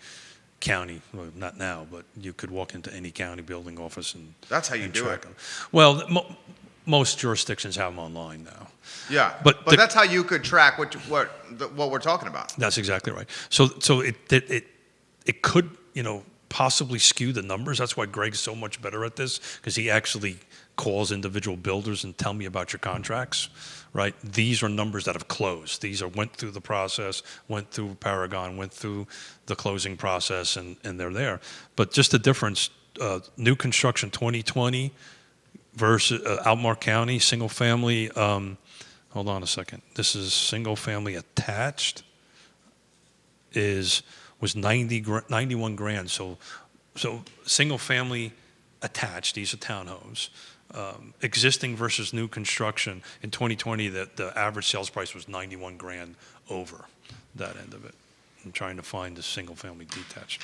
county, well, not now, but you could walk into any county building office and. That's how you do track it. them. Well, most jurisdictions have them online now. Yeah, but that's how you could track what we're talking about. That's exactly right. So it could possibly skew the numbers. That's why Greg's so much better at this, because he actually calls individual builders and tell me about your contracts. Right? These are numbers that have closed. These went through the process, went through Paragon, went through the closing process, and they're there. But just the difference: new construction 2020 versus Albemarle County single family. Hold on a second. This is single family attached. Was 91 grand. So single family attached. These are townhomes. Existing versus new construction in 2020. The average sales price was 91 grand over that end of it. I'm trying to find the single family detached.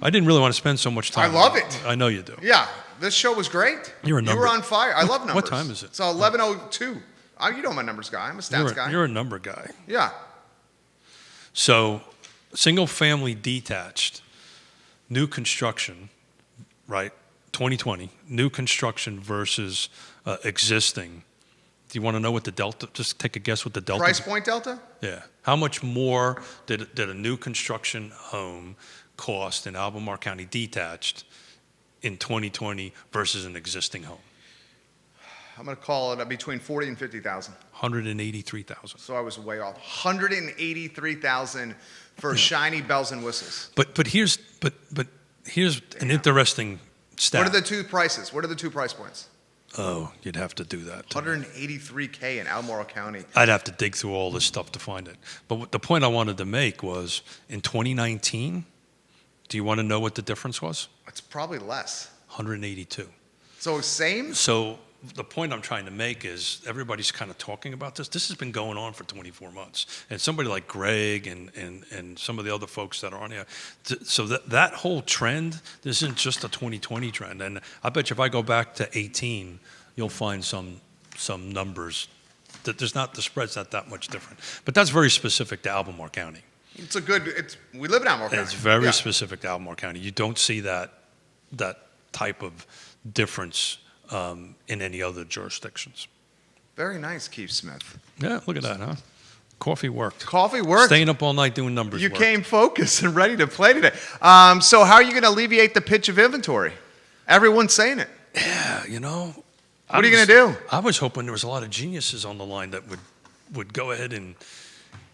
I didn't really want to spend so much time. I love it. I know you do. Yeah, this show was great. You were on fire. I love numbers. What time is it? It's 11:02. You know I'm a numbers guy. I'm a stats guy. You're a number guy. Yeah. So, single family detached, new construction, right? 2020, new construction versus existing. Do you want to know what the delta? Just take a guess what the delta. Price point delta? Yeah. How much more did a new construction home cost in Albemarle County detached in 2020 versus an existing home? I'm going to call it between 40 and 50,000. 183,000. So I was way off. 183,000 for shiny bells and whistles. But here's an interesting stat. What are the two prices? What are the two price points? Oh, you'd have to do that. 183K in Albemarle County. I'd have to dig through all this stuff to find it. But the point I wanted to make was in 2019, do you want to know what the difference was? It's probably less. 182. So same? So the point I'm trying to make is everybody's kind of talking about this. This has been going on for 24 months. And somebody like Greg and some of the other folks that are on here. So that whole trend, this isn't just a 2020 trend. And I bet you if I go back to 18, you'll find some numbers that the spread's not that much different. But that's very specific to Albemarle County. We live in Albemarle County. It's very specific to Albemarle County. You don't see that type of difference in any other jurisdictions. Very nice, Keith Smith. Yeah, look at that, huh? Coffee worked. Coffee worked. Staying up all night doing numbers. You worked. came focused and ready to play today. So how are you going to alleviate the pitch of inventory? Everyone's saying it. Yeah, you know. What are you going to do? I was hoping there was a lot of geniuses on the line that would go ahead and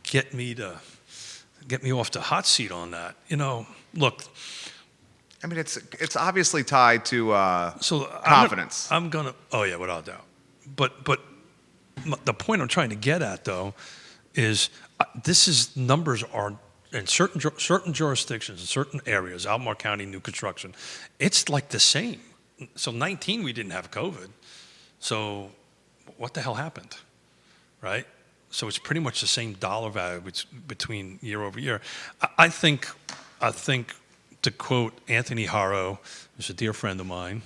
get me off the hot seat on that. You know, look. I mean, it's obviously tied to confidence. I'm gonna. Oh yeah, without doubt. But the point I'm trying to get at though is numbers are in certain jurisdictions, in certain areas, Albemarle County, new construction. It's like the same. So 19, we didn't have COVID. So what the hell happened, right? So it's pretty much the same dollar value between year over year. I think to quote Anthony Harrow, who's a dear friend of mine,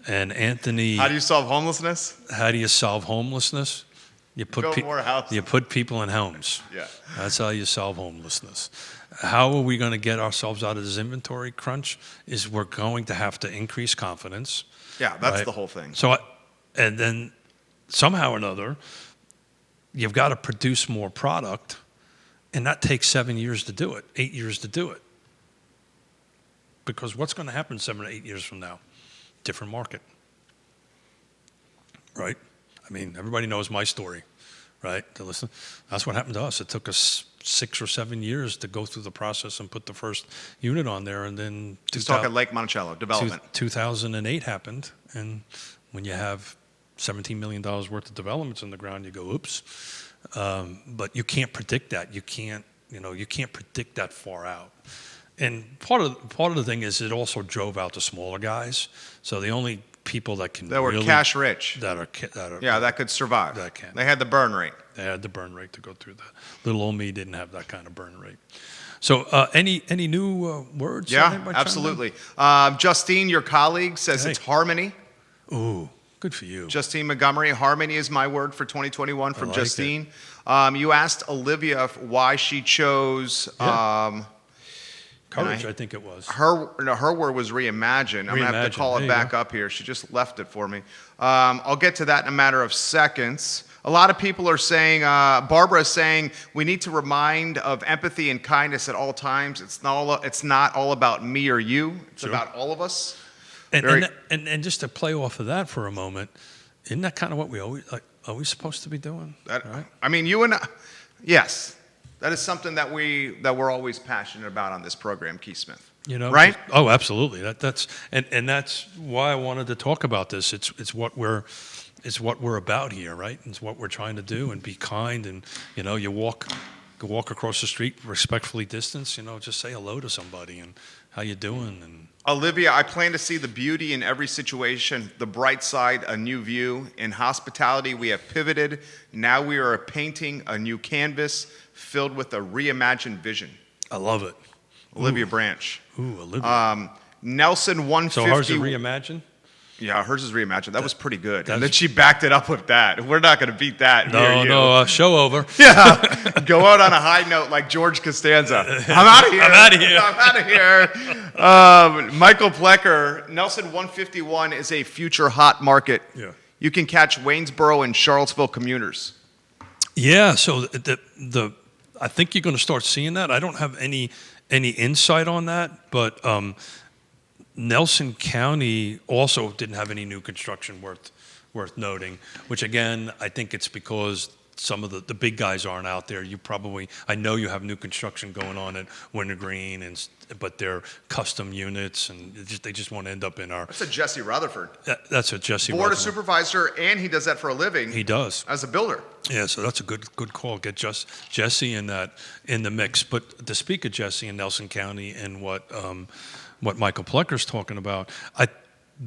and Anthony. How do you solve homelessness? How do you solve homelessness? You put more houses. You put people in homes. Yeah. That's how you solve homelessness. How are we going to get ourselves out of this inventory crunch? Is we're going to have to increase confidence. Yeah, that's right? the whole thing. So, and then somehow or another, you've got to produce more product, and that takes 7 years to do it, 8 years to do it. Because what's going to happen 7 or 8 years from now? Different market, right? I mean, everybody knows my story, right? To listen, that's what happened to us. It took us 6 or 7 years to go through the process and put the first unit on there, and then just talking Lake Monticello development. 2008 happened, and when you have $17 million worth of developments in the ground, you go, oops. But you can't predict that. You can't predict that far out. And part of the thing is it also drove out the smaller guys. So the only people that were cash rich that could survive. That can. They had the burn rate. They had the burn rate to go through that. Little old me didn't have that kind of burn rate. So any new words? Yeah, absolutely. Justine, your colleague, says it's harmony. Ooh, good for you. Justine Montgomery, harmony is my word for 2021 from Justine. You asked Olivia why she chose. Yeah. Courage, I think it was. Her word was reimagine. I'm going to have to call it back up here. She just left it for me. I'll get to that in a matter of seconds. A lot of people are saying, Barbara is saying, we need to remind of empathy and kindness at all times. It's not all about me or you. It's about all of us. And just to play off of that for a moment, isn't that kind of what we always supposed to be doing? Right? I mean, you and I, yes. That is something that we're always passionate about on this program, Keith Smith. You know, right? Oh, absolutely. That's why I wanted to talk about this. It's what we're about here, right? It's what we're trying to do, and be kind, and you walk across the street, respectfully distance. Just say hello to somebody and how you doing. And Olivia, I plan to see the beauty in every situation, the bright side, a new view. In hospitality, we have pivoted. Now we are painting a new canvas filled with a reimagined vision. I love it. Olivia Branch. Ooh, Olivia. Nelson 150. So hers is reimagined? Yeah, hers is reimagined. That was pretty good. And then she backed it up with that. We're not going to beat that. No, show over. Yeah, go out on a high note like George Costanza. I'm out of here. I'm out of here. Michael Plecker, Nelson 151 is a future hot market. Yeah. You can catch Waynesboro and Charlottesville commuters. Yeah, so I think you're going to start seeing that. I don't have any insight on that, but Nelson County also didn't have any new construction worth noting, which again, I think it's because some of the big guys aren't out there. I know you have new construction going on at Wintergreen, but they're custom units, and they just won't end up in our. That's a Jesse Rutherford. That's a Jesse Board Rutherford. of Supervisor, and he does that for a living. He does. As a builder. Yeah, so that's a good call. Get Jesse in the mix. But to speak of Jesse in Nelson County and what Michael Plecker's talking about,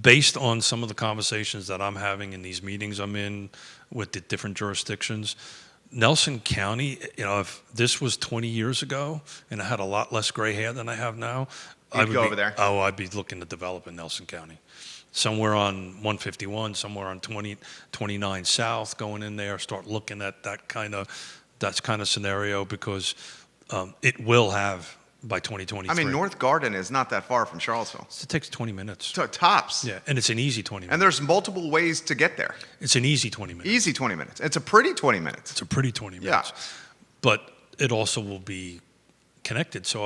based on some of the conversations that I'm having in these meetings I'm in with the different jurisdictions, Nelson County, if this was 20 years ago and I had a lot less gray hair than I have now, I'd go over there. Oh, I'd be looking to develop in Nelson County. Somewhere on 151, somewhere on 29 South, going in there, start looking at that kind of scenario, because it will have by 2023. I mean, North Garden is not that far from Charlottesville. It takes 20 minutes. Tops. Yeah, and it's an easy 20 minutes. And there's multiple ways to get there. It's an easy 20 minutes. Easy 20 minutes. It's a pretty 20 minutes. It's a pretty 20 minutes. but it also will be connected. So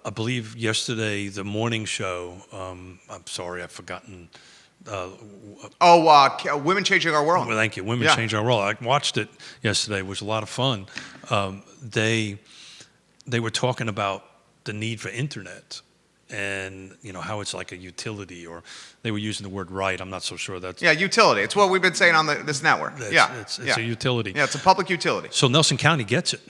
I believe yesterday, the morning show, I'm sorry, I've forgotten. Women Changing Our World. Well, thank you. Women Change Our World. I watched it yesterday. It was a lot of fun. They were talking about the need for internet and, how it's like a utility, or they were using the word right. I'm not so sure that's... Yeah, utility. It's what we've been saying on this network. It's a utility. Yeah, it's a public utility. So Nelson County gets it.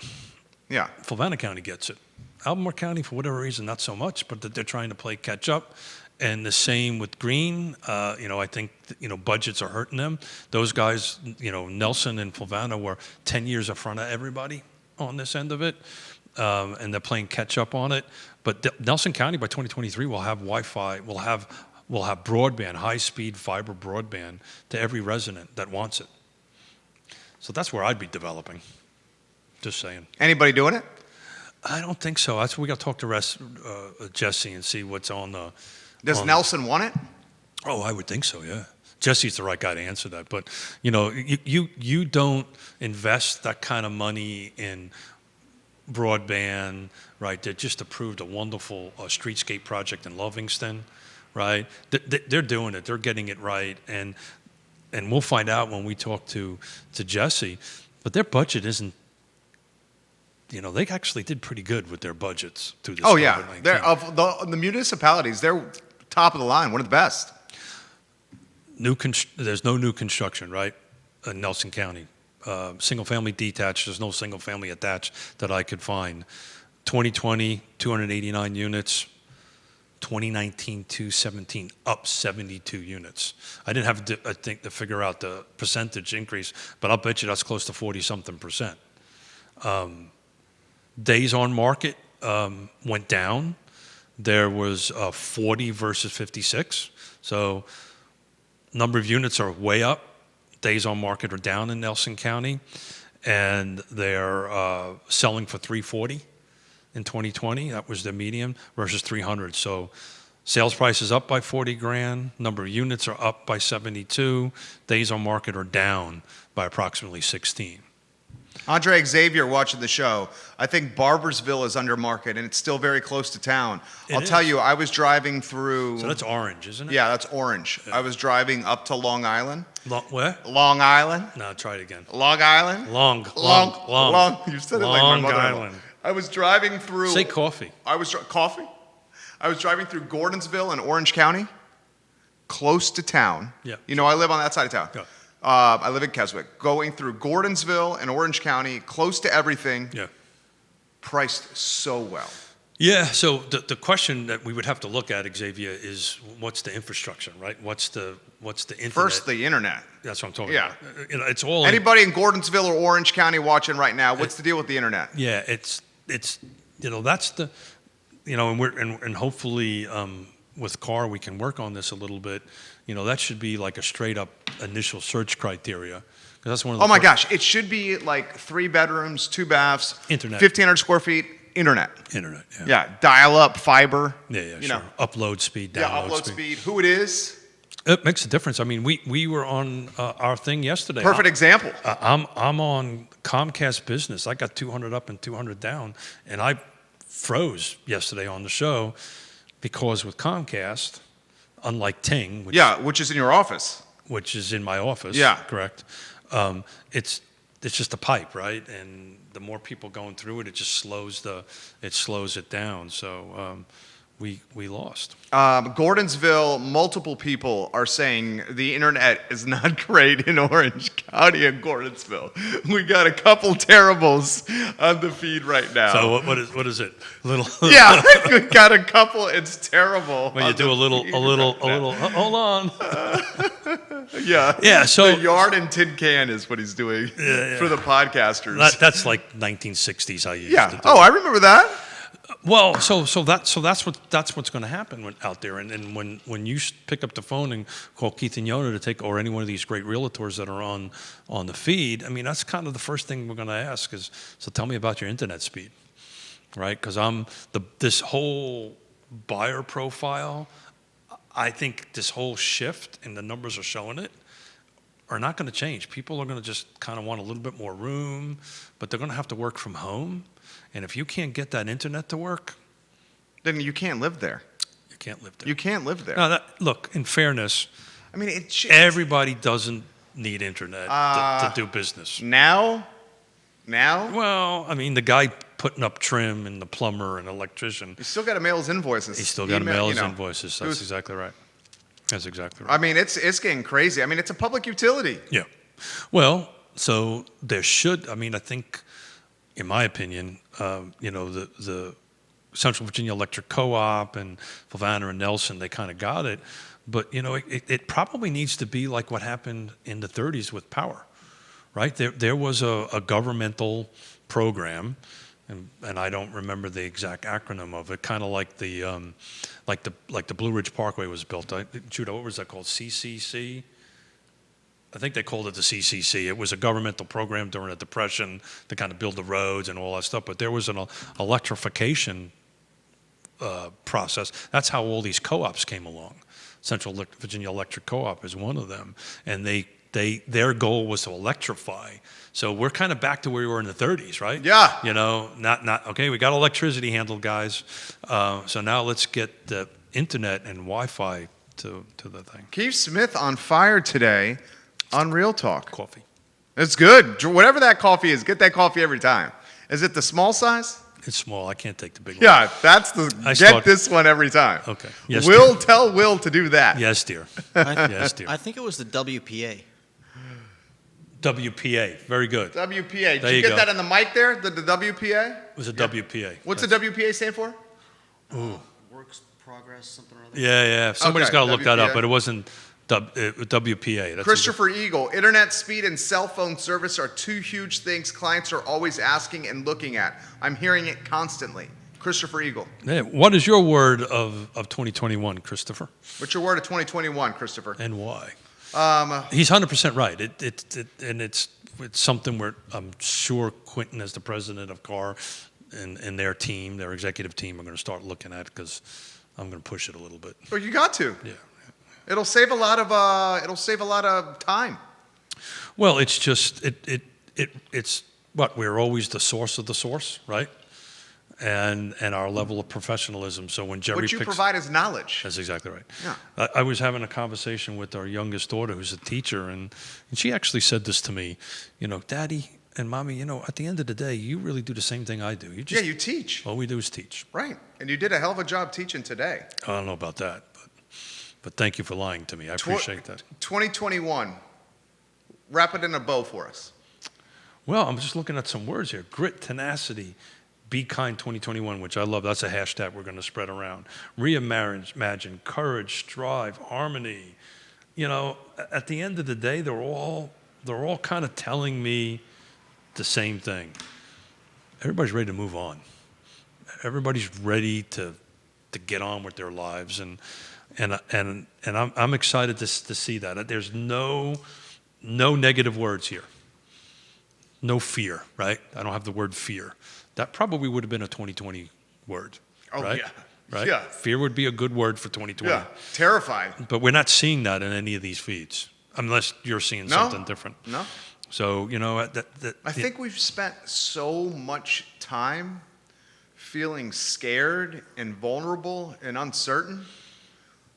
Yeah. Fluvanna County gets it. Albemarle County, for whatever reason, not so much, but that they're trying to play catch up. And the same with Greene. I think, budgets are hurting them. Those guys, Nelson and Fluvanna were 10 years in front of everybody on this end of it. And they're playing catch up on it. But Nelson County by 2023 will have Wi-Fi, will have broadband, high-speed fiber broadband to every resident that wants it. So that's where I'd be developing. Just saying. Anybody doing it? I don't think so. That's we got to talk to Jesse and see what's on the. Does Nelson want it? Oh, I would think so. Yeah, Jesse's the right guy to answer that. But you don't invest that kind of money in broadband, right? They just approved a wonderful streetscape project in Livingston, right? They're doing it. They're getting it right, and we'll find out when we talk to Jesse. But their budget isn't. They actually did pretty good with their budgets through this. Oh yeah, they're, of the municipalities, they're top of the line, one of the best. There's no new construction, right? In Nelson County, single family detached. There's no single family attached that I could find. 2020, 289 units. 2019, 217, up 72 units. I didn't have to figure out the percentage increase, but I'll bet you that's close to 40-something%. Days on market went down. There was 40 versus 56. So number of units are way up. Days on market are down in Nelson County. And they're selling for $340 in 2020. That was the median versus $300. So sales price is up by $40,000. Number of units are up by 72. Days on market are down by approximately 16. Andre Xavier watching the show. I think Barbersville is under market, and it's still very close to town. I'll tell you, I was driving through... So that's orange, isn't it? Yeah, that's orange. Yeah. I was driving up to Long Island. Where? Long Island. No, try it again. Long Island? Long. You said it like my mother. Long Island. I was driving through... Say coffee. Coffee? I was driving through Gordonsville in Orange County, close to town. Yeah. I live on that side of town. Yeah. I live in Keswick. Going through Gordonsville and Orange County, close to everything. Yeah. Priced so well. Yeah. So the question that we would have to look at, Xavier, is what's the infrastructure, right? What's the internet? First, the internet. That's what I'm talking about. It's all. Anybody in Gordonsville or Orange County watching right now? What's the deal with the internet? Yeah. It's that's the and hopefully with CAR we can work on this a little bit. That should be like a straight up initial search criteria. That's one of the. Oh my gosh, it should be like 3 bedrooms, 2 baths, internet, 1,500 square feet, internet. Internet, yeah. Yeah, dial up, fiber. Yeah, sure. Upload speed, download upload speed. Who it is. It makes a difference. I mean, we were on our thing yesterday. Perfect example. I'm on Comcast Business. I got 200 up and 200 down, and I froze yesterday on the show because with Comcast, unlike Ting, which is in your office, which is in my office, correct. It's just a pipe, right? And the more people going through it, it just slows it down. So we lost. Gordonsville, multiple people are saying the internet is not great in Orange County and Gordonsville. We got a couple terribles on the feed right now. So what is it? Little. Yeah, we got a couple. It's terrible. When you do a little. Hold on. Yeah. Yeah. So the yard and tin can is what he's doing for the podcasters. That's like 1960s. I used to do. Oh, I remember that. Well, so that's what's going to happen out there, and when you pick up the phone and call Keith and Yonna to take, or any one of these great realtors that are on the feed, I mean that's kind of the first thing we're going to ask is, so tell me about your internet speed, right? Because this whole buyer profile, I think this whole shift, and the numbers are showing it, are not going to change. People are going to just kind of want a little bit more room, but they're going to have to work from home. And if you can't get that internet to work, then you can't live there. you can't live there. You can't live there. Now, look, in fairness, I mean, everybody doesn't need internet to do business. Now? Well, I mean, the guy putting up trim and the plumber and electrician, You still got to mail his invoices. he's still got to mail his you know. invoices. That's exactly right. That's exactly right. I mean, it's getting crazy. I mean, it's a public utility. Yeah. Well, so there should, I mean, I think, in my opinion, the Central Virginia Electric Co-op and Flavanna and Nelson, they kind of got it. But, it probably needs to be like what happened in the 30s with power, right? There was a governmental program, and I don't remember the exact acronym of it, kind of like the Blue Ridge Parkway was built. Judah, what was that called? CCC? I think they called it the CCC. It was a governmental program during the Depression to kind of build the roads and all that stuff. But there was an electrification process. That's how all these co-ops came along. Central Virginia Electric Co-op is one of them, and their goal was to electrify. So we're kind of back to where we were in the 30s, right? Yeah. Not okay. We got electricity handled, guys. So now let's get the internet and Wi-Fi to the thing. Keith Smith on fire today on Real Talk. Coffee. It's good. Whatever that coffee is, get that coffee every time. Is it the small size? It's small. I can't take the big one. Yeah, that's get this one every time. Okay. Yes, Will, dear. tell Will to do that. Yes, dear. Yes, dear. I think it was the WPA. WPA. Very good. WPA. Did There you you get go. that in the mic there? The WPA? It was a WPA. What's the WPA stand for? Works progress, something or other. Yeah. Somebody's Okay, got to look that up, WPA. but it wasn't WPA. That's Christopher Eagle. Internet speed and cell phone service are two huge things clients are always asking and looking at. I'm hearing it constantly. Christopher Eagle. Yeah. What is your word of 2021, Christopher? What's your word of 2021, Christopher? And why? He's 100% right. It's something where I'm sure Quentin, as the president of CAR, and their team, their executive team, are going to start looking at, because I'm going to push it a little bit. Well, you got to. Yeah. It'll save a lot of time. Well, it's just it's what we're always the source of the source, right? And our level of professionalism. So when Jerry What you provide is knowledge. That's exactly right. Yeah. I was having a conversation with our youngest daughter, who's a teacher, and she actually said this to me, Daddy and Mommy, at the end of the day, you really do the same thing I do. You teach. All we do is teach. Right. And you did a hell of a job teaching today. I don't know about that, but thank you for lying to me. I appreciate that. 2021. Wrap it in a bow for us. Well, I'm just looking at some words here. Grit, tenacity, be kind 2021, which I love. That's a hashtag we're going to spread around. Reimagine, courage, strive, harmony. At the end of the day, they're all kind of telling me the same thing. Everybody's ready to move on. Everybody's ready to get on with their lives, and I'm excited to see that. There's no negative words here. No fear, right? I don't have the word fear. That probably would have been a 2020 word, right? Yeah. Right? Yeah. Fear would be a good word for 2020. Yeah. Terrified. But we're not seeing that in any of these feeds, unless you're seeing something different. No. So, I think we've spent so much time feeling scared and vulnerable and uncertain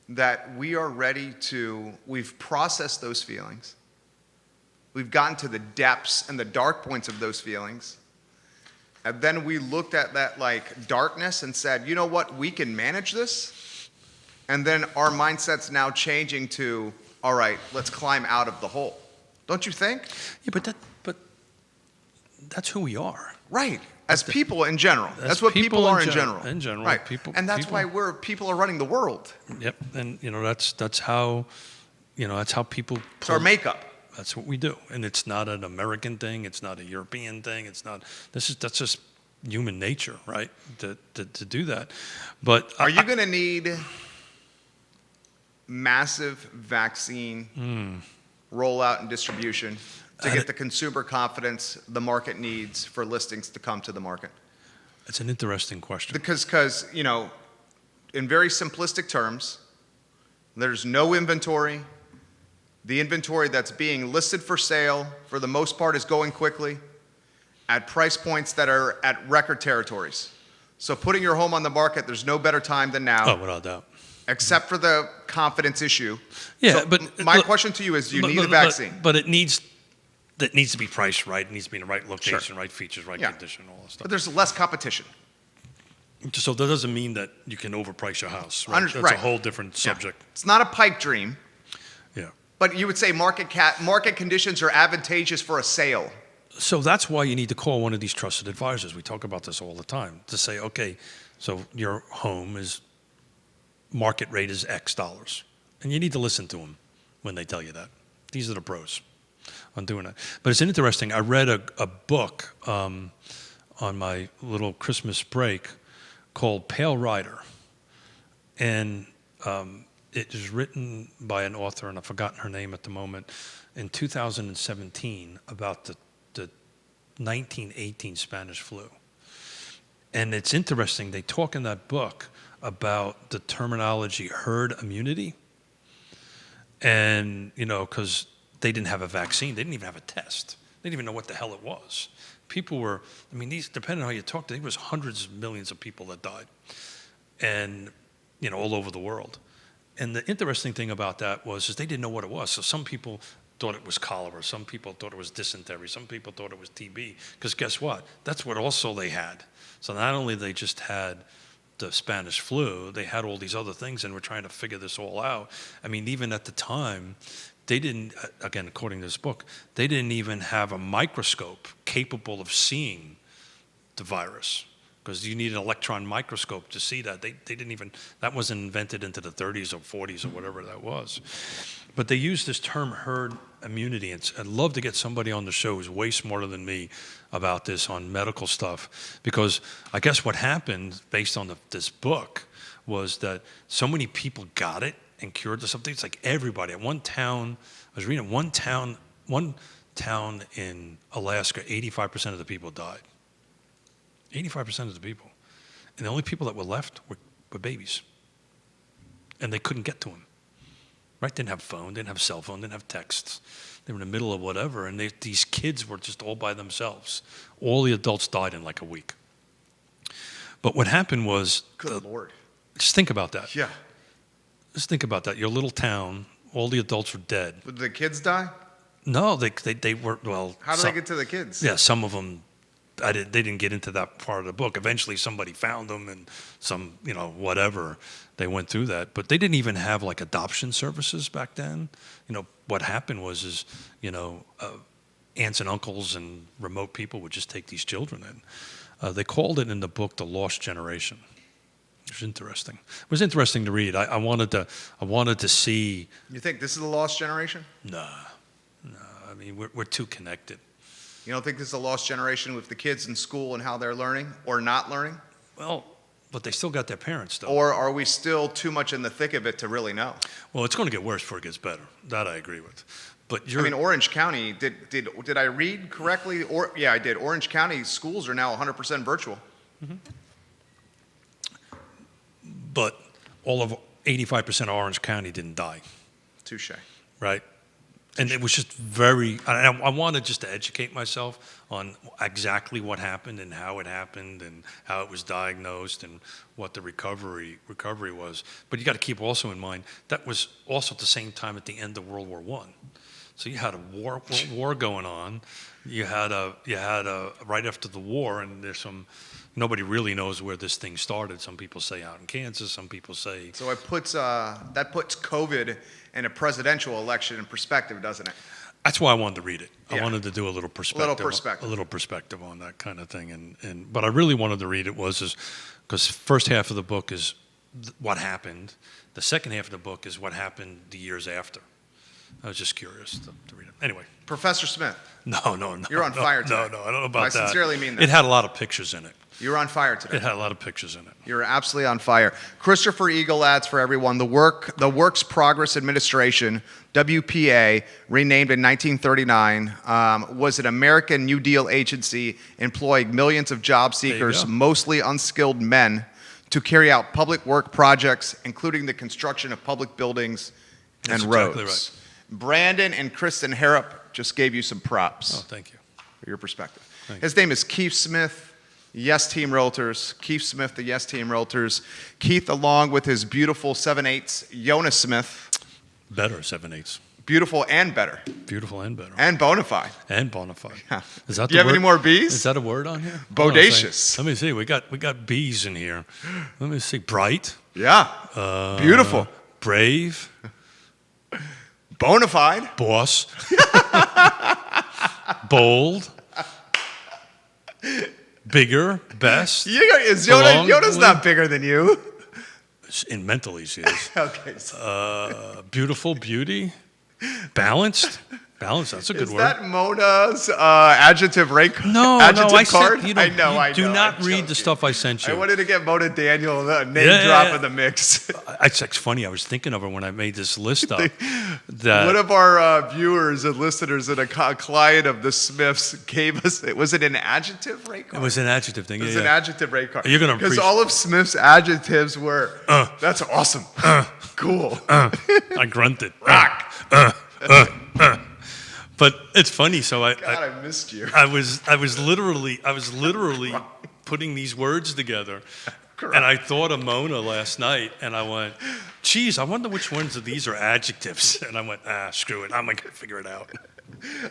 that we've processed those feelings. We've gotten to the depths and the dark points of those feelings. And then we looked at that darkness and said, you know what, we can manage this. And then our mindset's now changing to, all right, let's climb out of the hole. Don't you think? Yeah, but that's who we are. Right. As people in general. That's what people are in general. In general, right. people. And that's people. why people are running the world. Yep. And that's how people. It's our makeup. That's what we do, and it's not an American thing. It's not a European thing. It's not. That's just human nature, right? To do that. But are you going to need massive vaccine rollout and distribution to get the consumer confidence the market needs for listings to come to the market? It's an interesting question. Because in very simplistic terms, there's no inventory, The inventory that's being listed for sale, for the most part, is going quickly at price points that are at record territories. So putting your home on the market, there's no better time than now. Oh, without doubt. Except for the confidence issue. Yeah, So but my look, question to you is, do you but- need but- a vaccine? But it needs to be priced right. It needs to be in the right location, Sure. right features, right Yeah. condition, all that stuff. But there's less competition. So that doesn't mean that you can overprice your house. Right? Under- That's right. a whole different subject. It's not a pipe dream, Yeah. but you would say market conditions are advantageous for a sale. So that's why you need to call one of these trusted advisors. We talk about this all the time to say, okay, so your home is market rate is X dollars, and you need to listen to them when they tell you that. These are the pros on doing that. But it's interesting. I read a book on my little Christmas break called Pale Rider, and it is written by an author, and I've forgotten her name at the moment, in 2017 about the 1918 Spanish flu. And it's interesting, they talk in that book about the terminology herd immunity. And, because they didn't have a vaccine, they didn't even have a test. They didn't even know what the hell it was. People were, these, depending on how you talk, there was hundreds of millions of people that died. And, all over the world. And the interesting thing about that is they didn't know what it was. So some people thought it was cholera. Some people thought it was dysentery. Some people thought it was TB. Because guess what? That's what also they had. So not only they just had the Spanish flu, they had all these other things, and we're trying to figure this all out. Even at the time, they didn't, again, according to this book, they didn't even have a microscope capable of seeing the virus, because you need an electron microscope to see that. They didn't even, that wasn't invented into the 30s or 40s or whatever that was. But they use this term herd immunity. I'd love to get somebody on the show who's way smarter than me about this on medical stuff, because I guess what happened based on this book was that so many people got it and cured of something. It's like everybody at one town, I was reading one town in Alaska, 85% of the people died. 85% of the people. And the only people that were left were babies. And they couldn't get to them. Right? Didn't have phone, didn't have cell phone, didn't have texts. They were in the middle of whatever, and these kids were just all by themselves. All the adults died in like a week. But what happened was... Good Lord. Just think about that. Yeah. Just think about that. Your little town, all the adults were dead. Did the kids die? No, they were, well... How did they get to the kids? Yeah, some of them, they didn't get into that part of the book. Eventually somebody found them, and some, whatever, they went through that. But they didn't even have like adoption services back then. What happened was aunts and uncles and remote people would just take these children in. They called it in the book the Lost Generation. It was interesting. It was interesting to read. I wanted to see. You think this is the lost generation? No. We're too connected. You don't think this is a lost generation with the kids in school and how they're learning or not learning? Well, but they still got their parents, though. Or are we still too much in the thick of it to really know? Well, it's going to get worse before it gets better. That I agree with. But Orange County, did I read correctly? Yeah, I did. Orange County schools are now 100% virtual. Mm-hmm. But all of 85% of Orange County didn't die. Touche. Right? And it was just very, I wanted just to educate myself on exactly what happened and how it happened and how it was diagnosed and what the recovery was. But you got to keep also in mind, that was also at the same time at the end of World War I. So you had a war going on. You had a right after the war, and nobody really knows where this thing started. Some people say out in Kansas, some people say. So that puts COVID and a presidential election in perspective, doesn't it? That's why I wanted to read it. Yeah. I wanted to do a little perspective on that kind of thing. But I really wanted to read it because first half of the book is what happened. The second half of the book is what happened the years after. I was just curious to read it. Anyway. Professor Smith. No. You're on fire today. No, I don't know about that. I sincerely mean that. It had a lot of pictures in it. You're on fire today. It had a lot of pictures in it. You're absolutely on fire. Christopher Eagle adds for everyone, the Works Progress Administration, WPA, renamed in 1939, was an American New Deal agency employing millions of job seekers, mostly unskilled men, to carry out public work projects, including the construction of public buildings and roads. Exactly right. Brandon and Kristen Harrop just gave you some props Oh, thank you. for your perspective. Thank His name is Keith Smith, Yes Team Realtors. Keith Smith, the Yes Team Realtors. Keith, along with his beautiful 7/8 Yonna Smith, Better 7/8. beautiful and better, Beautiful and better. and bona fide. And bona fide. Yeah. Is that Do you have any more B's? Is that a word on here? Hold on a second. Bodacious. Let me see. We got B's in here. Let me see. Bright. Yeah. Beautiful. Brave. Bona fide. Boss. Bold. Bigger. Best. Yonna's not bigger than you. In mentally, she is. Okay. Beautiful. Beauty. Balanced. Balanced. That's a good Is word. that Mona's adjective No, adjective I card? said, I know. do not I'm read joking. the stuff I sent you. I wanted to get Mona Daniel a name Yeah, drop yeah. in the mix. It's funny. I was thinking of her when I made this list up. That One of our viewers and listeners and a client of the Smiths gave us, was it an adjective rate it card? was an adjective thing. It was yeah, an yeah. adjective rate card. You're gonna Because appreciate- all of Smith's adjectives were, that's awesome, cool, I grunted. rock. But it's funny. So God, I missed you. I was literally putting these words together, and I thought of Mona last night, and I went, "Geez, I wonder which ones of these are adjectives." And I went, screw it, I'm gonna figure it out.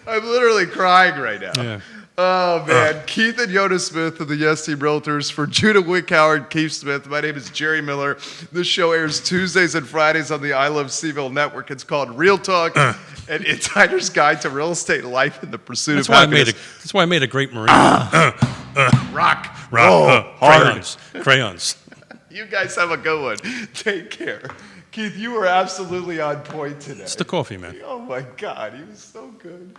I'm literally crying right now. Yeah. Oh, man. Keith and Yonna Smith of the Yes Team Realtors. For Judah Wickhauer and Keith Smith, my name is Jerry Miller. This show airs Tuesdays and Fridays on the I Love CVille Network. It's called Real Talk, an insider's guide to real estate life and the pursuit That's of why happiness. that's why I made a great Marine. Rock, roll, hard. Crayons. You guys have a good one. Take care. Keith, you were absolutely on point today. It's the coffee, man. Oh, my God. He was so good.